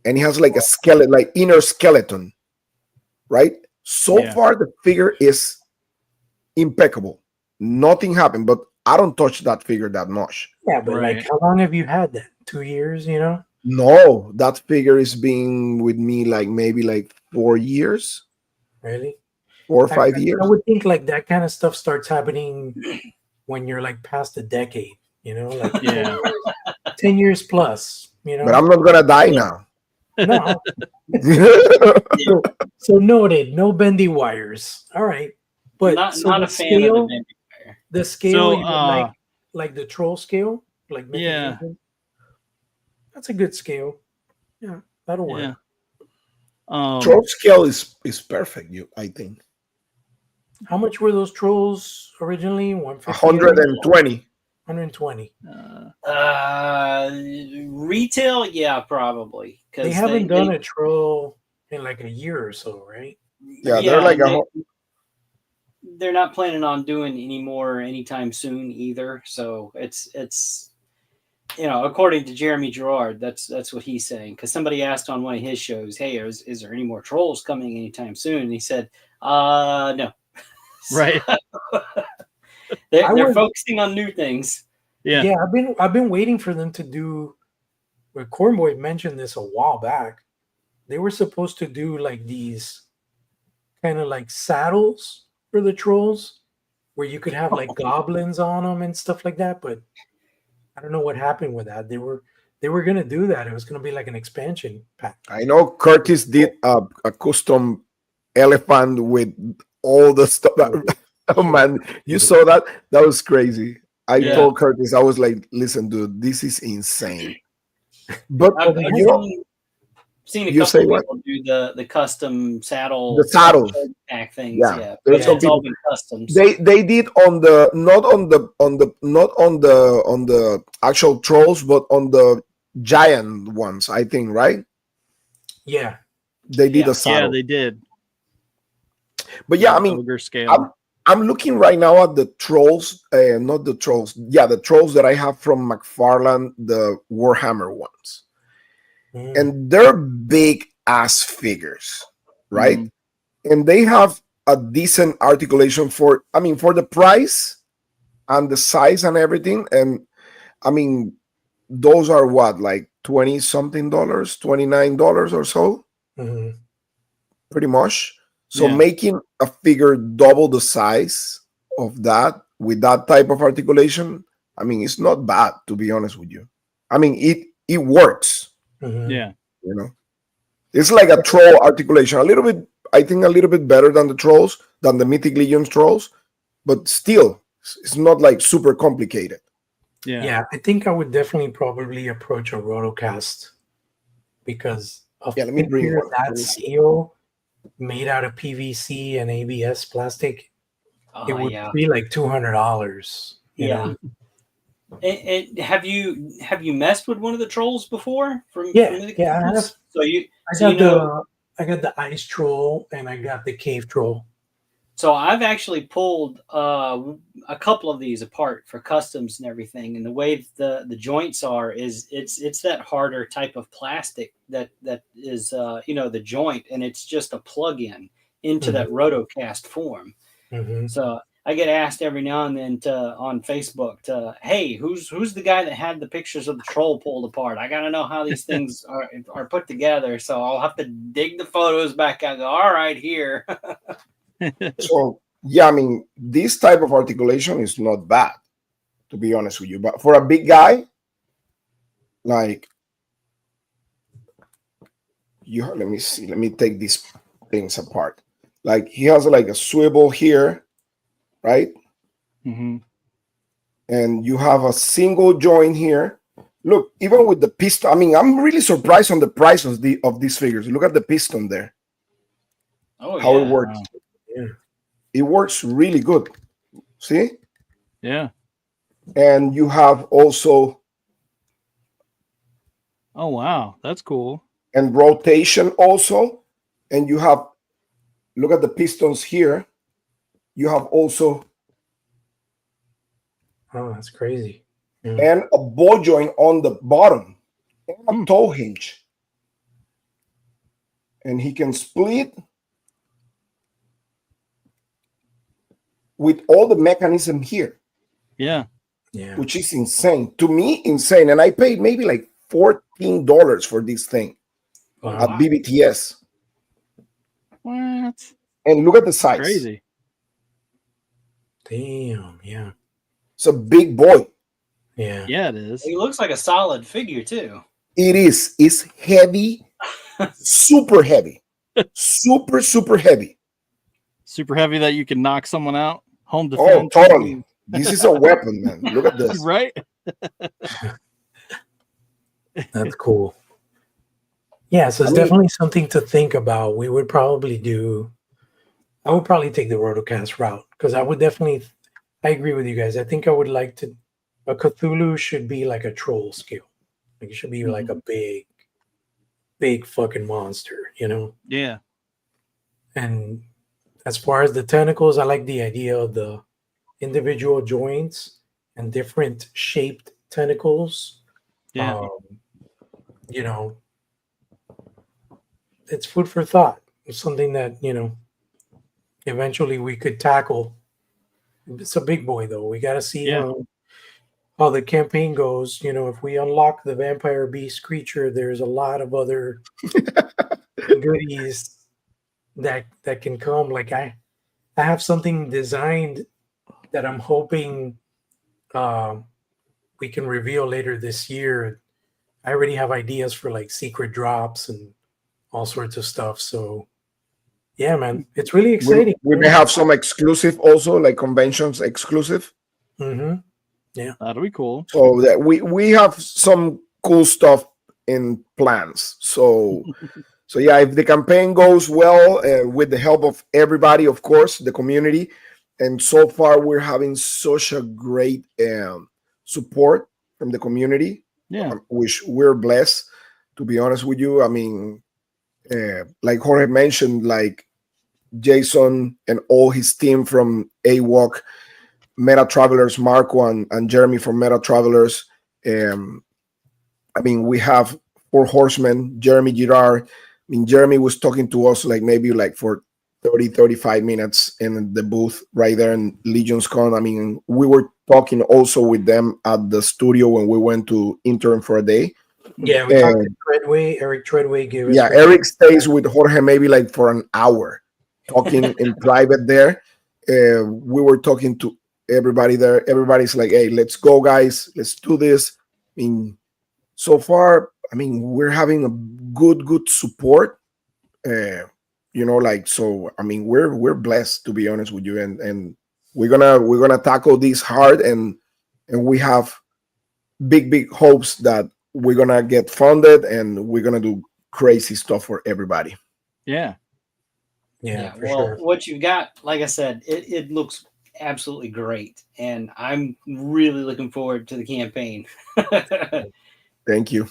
and he has like a skeleton, like inner skeleton, right? So far, the figure is impeccable. Nothing happened, but I don't touch that figure that much. Yeah, but like, how long have you had that? 2 years, you know? No, that figure is being with me like maybe like 4 years. Really? 4 or 5 years. I would think like that kind of stuff starts happening when you're like past a decade, you know? Like 10 years plus, you know? But I'm not going to die now. No. So noted, no bendy wires. All right, but not a fan of the bendy wire. The scale, like the troll scale, like that's a good scale. Yeah, that'll work. Troll scale is perfect. I think. How much were those trolls originally? 120. 120. Retail, yeah, probably. They haven't done a troll in like a year or so, right? Yeah, they're like they're not planning on doing any more anytime soon either. So it's according to Jeremy Gerard, that's what he's saying. Because somebody asked on one of his shows, "Hey, is there any more trolls coming anytime soon?" And he said, "No." Right. They're focusing on new things. Yeah. I've been waiting for them to do. Well, Cornboy mentioned this a while back. They were supposed to do like these kind of like saddles for the trolls, where you could have like goblins on them and stuff like that. But I don't know what happened with that. They were gonna do that. It was gonna be like an expansion pack. I know Curtis did a custom elephant with all the stuff. Oh man, you saw that? That was crazy. I told Curtis, I was like, "Listen, dude, this is insane." But I've seen a you couple say of what? people do the custom saddle, The saddles. pack things. Yeah, Yeah, there's but some it's all people. been customs. They did on the not on the actual trolls, but on the giant ones. I think, right? Yeah, They did a Yeah, saddle. they did. But yeah, I mean, ogre scale. I'm looking right now at the trolls, not the trolls. Yeah, the trolls that I have from McFarlane, the Warhammer ones, and they're big ass figures, right? And they have a decent articulation for, I mean, for the price and the size and everything. And I mean, those are what, like $20 something, $29 or so, pretty much. So making a figure double the size of that with that type of articulation, I mean, it's not bad, to be honest with you. I mean, it works. Yeah. You know, it's like a troll articulation, a little bit, I think a little bit better than the trolls, than the Mythic Legions trolls, but still, it's not like super complicated. Yeah, I think I would definitely probably approach a rotocast because let me bring one. That scale made out of PVC and ABS plastic, it would be like $200. You know? Have you messed with one of the trolls before? From I have. So I got the ice troll and I got the cave troll. So I've actually pulled a couple of these apart for customs and everything, and the way the joints are is it's that harder type of plastic that is the joint, and it's just a plug-in into that rotocast form. So I get asked every now and then on Facebook hey, who's the guy that had the pictures of the troll pulled apart? I got to know how these things are put together, so I'll have to dig the photos back out and go, all right, here. So yeah, I mean, this type of articulation is not bad, to be honest with you. But for a big guy, like let me see. Let me take these things apart. Like he has like a swivel here, right? And you have a single joint here. Look, even with the piston, I mean, I'm really surprised on the price of these figures. Look at the piston there. Oh, how it works. Yeah. It works really good. See? Yeah. And you have also. Oh, wow. That's cool. And rotation also. And you have, look at the pistons here. You have also. Oh, that's crazy. Yeah. And a ball joint on the bottom. And a toe hinge. And he can split with all the mechanism here. Yeah. Which is insane. To me, insane. And I paid maybe like $14 for this thing at BBTS. What? And look at the size. Crazy. Damn, yeah. It's a big boy. Yeah. Yeah, it is. He looks like a solid figure too. It is. It's heavy. Super heavy. Super, super heavy. Super heavy that you can knock someone out. Home defense. Oh, totally. This is a weapon, man. Look at this. Right? That's cool. Yeah, so it's definitely something to think about. I would probably take the rotocast route because I agree with you guys. I think I would like to, a Cthulhu should be like a troll scale. Like it should be like a big fucking monster, you know? Yeah. And as far as the tentacles, I like the idea of the individual joints and different shaped tentacles. Yeah. You know, it's food for thought. It's something that, eventually we could tackle. It's a big boy, though. We got to see how the campaign goes. If we unlock the vampire beast creature, there's a lot of other goodies that can come. Like I have something designed that I'm hoping we can reveal later this year. I already have ideas for like secret drops and all sorts of stuff. So yeah, man, it's really exciting. We may have some exclusive also, like conventions exclusive. Mm-hmm. Yeah, that'll be cool. So that we have some cool stuff in plans. So yeah, if the campaign goes well, with the help of everybody, of course, the community, and so far we're having such a great support from the community, which we're blessed. To be honest with you, I mean, like Jorge mentioned, like Jason and all his team from AWOC, Meta Travelers, Marco and Jeremy from Meta Travelers. I mean, we have 4 horsemen, Jeremy Girard. I mean, Jeremy was talking to us like maybe like for 35 minutes in the booth right there in Legion's Con. I mean, we were talking also with them at the studio when we went to intern for a day. Yeah, we talked to Treadway. Eric Treadway gave us. Yeah, Eric stays with Jorge maybe like for an hour, talking in private there. We were talking to everybody there. Everybody's like, hey, let's go, guys. Let's do this. I mean, so far, I mean, we're having a good support. You know, like, so I mean, we're blessed, to be honest with you, and we're gonna tackle this hard, and we have big hopes that we're gonna get funded and we're gonna do crazy stuff for everybody. Yeah, for well, sure. what you got, like I said, it looks absolutely great, and I'm really looking forward to the campaign. Thank you.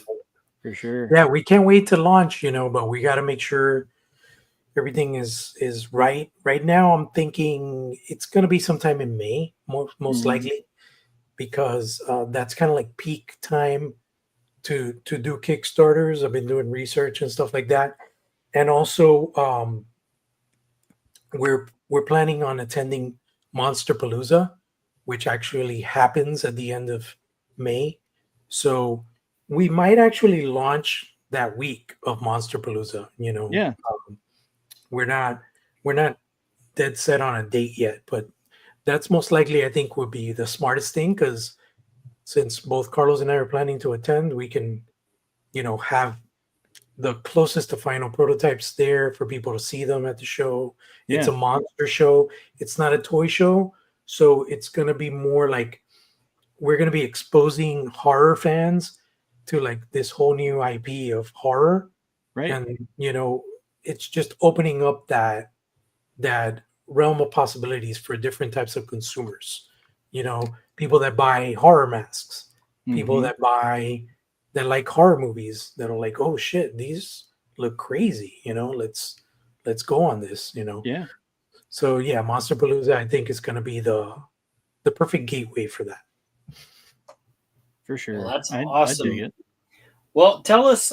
For sure. Yeah, we can't wait to launch, you know, but we got to make sure everything is right. Right now, I'm thinking it's going to be sometime in May, most likely, because that's kind of like peak time to do Kickstarters. I've been doing research and stuff like that, and also we're planning on attending Monsterpalooza, which actually happens at the end of May. So we might actually launch that week of Monsterpalooza. You know, we're not dead set on a date yet, but that's most likely, I think, would be the smartest thing, because since both Carlos and I are planning to attend, we can, you know, have the closest to final prototypes there for people to see them at the show. It's a monster show. It's not a toy show. So it's going to be more like we're going to be exposing horror fans to like this whole new IP of horror. Right. And, you know, it's just opening up that realm of possibilities for different types of consumers. You know, people that buy horror masks, people that like horror movies, that are like, oh shit, these look crazy, you know, let's go on this, you know. Yeah. So yeah, Monsterpalooza, I think, is going to be the perfect gateway for that. For sure. Well, that's awesome. I dig it. Well, tell us,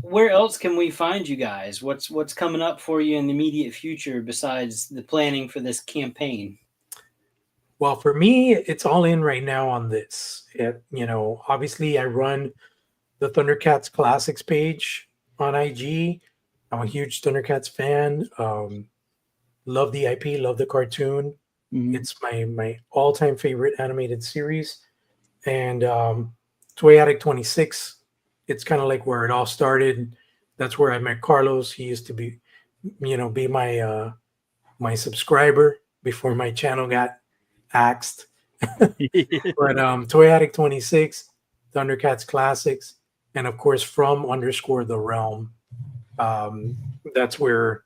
where else can we find you guys? What's coming up for you in the immediate future besides the planning for this campaign? Well, for me, it's all in right now on this. You know, obviously I run the Thundercats Classics page on IG. I'm a huge Thundercats fan. Love the IP, love the cartoon. It's my all-time favorite animated series. And Toy Addict 26, it's kind of like where it all started. That's where I met Carlos. He used to be my my subscriber before my channel got axed. But Toy Addict 26, Thundercats Classics, and of course from _the realm. That's where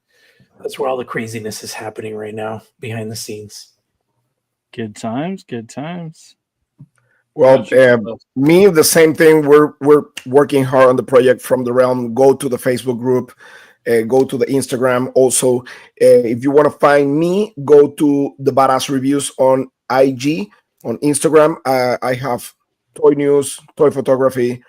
all the craziness is happening right now behind the scenes. Good times. Well, me, the same thing. We're working hard on the project from the realm. Go to the Facebook group, go to the Instagram. Also, if you want to find me, go to the Badass Reviews on IG, on Instagram. I have toy news, toy photography,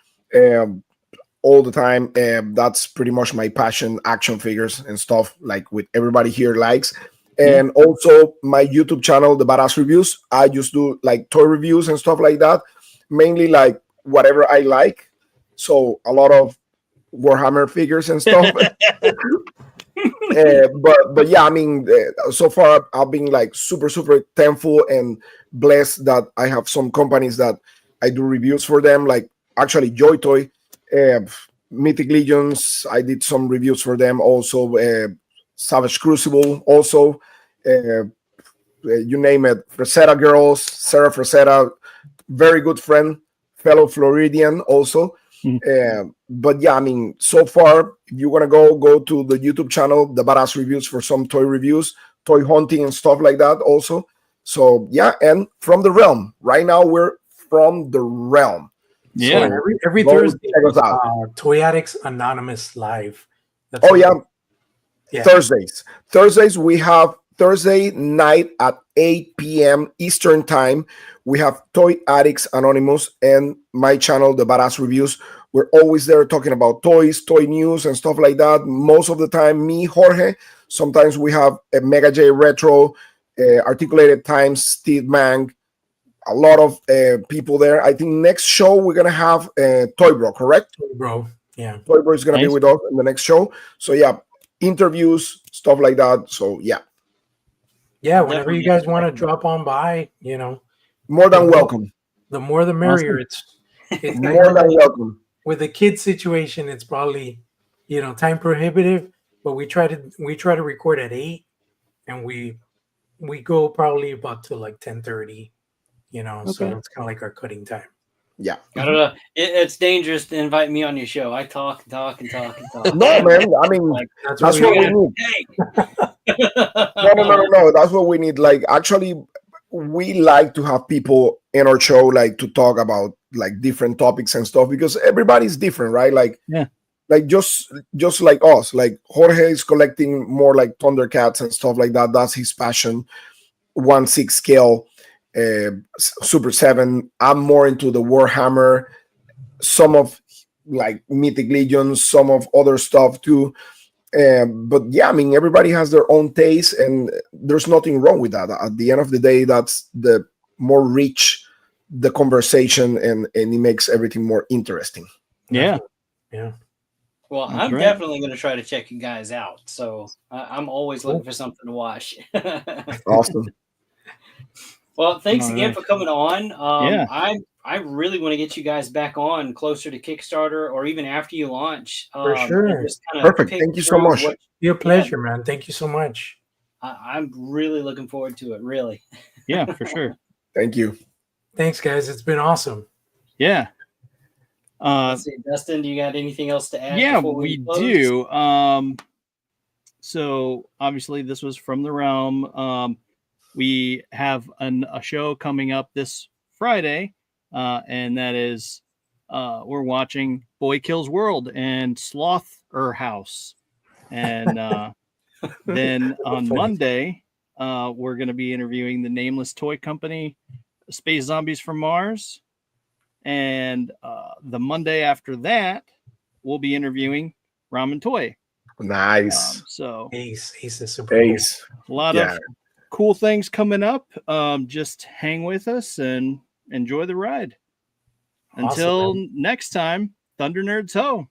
all the time. That's pretty much my passion, action figures and stuff like with everybody here likes. And also my YouTube channel, the Badass Reviews. I just do like toy reviews and stuff like that, mainly like whatever I like. So a lot of Warhammer figures and stuff. But yeah, I mean, so far I've been like super thankful and blessed that I have some companies that I do reviews for them. Like actually, Joy Toy, Mythic Legions. I did some reviews for them also. Savage Crucible also. You name it. Fresetta Girls, Sarah Fresetta, very good friend, fellow Floridian also. But yeah, I mean, so far, if you want to go to the YouTube channel, the Badass Reviews, for some toy reviews, toy hunting and stuff like that also. So yeah, and from the realm. Right now, we're from the realm. Yeah. So every Thursday, Toy Addicts Anonymous Live. That's yeah. Thursdays, we have Thursday night at 8 p.m. Eastern time. We have Toy Addicts Anonymous and my channel, The Badass Reviews. We're always there talking about toys, toy news, and stuff like that. Most of the time, me, Jorge. Sometimes we have a Mega J Retro, Articulated Times, Steve Mang, a lot of people there. I think next show we're going to have Toy Bro, correct? Toy Bro, yeah. Toy Bro is going to be with us in the next show. So yeah, interviews, stuff like that. So yeah. Yeah, whenever you guys want to drop on by, more than welcome. The more the merrier. Awesome. It's more than welcome. With the kids situation, it's probably time prohibitive, but we try to record at 8, and we go probably about to like 10:30. So it's kind of like our cutting time. Yeah, I don't know. It's dangerous to invite me on your show. I talk and talk and talk and talk. No, man. I mean, that's what we need. Hey. No. That's what we need. Like, actually, we like to have people in our show, like, to talk about like different topics and stuff, because everybody's different, right? Like, yeah, like just like us. Like Jorge is collecting more like Thundercats and stuff like that. That's his passion. 1/6 scale. Super 7. I'm more into the Warhammer, some of like Mythic Legions, some of other stuff too. But yeah, I mean, everybody has their own taste, and there's nothing wrong with that. At the end of the day, that's the more rich the conversation, and it makes everything more interesting. Yeah. Well, that's I'm definitely going to try to check you guys out. So I'm always looking for something to watch. Awesome. Well, thanks again for coming on. I really want to get you guys back on closer to Kickstarter, or even after you launch. For sure. Perfect. Thank you so much. Your pleasure, man. Thank you so much. I'm really looking forward to it. Really. Yeah, for sure. Thank you. Thanks, guys. It's been awesome. Yeah. Let's see, Dustin, do you got anything else to add? Yeah, we do. So obviously this was from the realm. We have a show coming up this Friday, and that is we're watching Boy Kills World and Slother House. And then on Monday, we're going to be interviewing the Nameless Toy Company, Space Zombies from Mars. And the Monday after that, we'll be interviewing Ramen Toy. Nice. So Ace is super cool. A lot of cool things coming up. Just hang with us and enjoy the ride. Until next time, Thunder Nerds ho.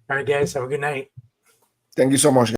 All right, guys. Have a good night. Thank you so much.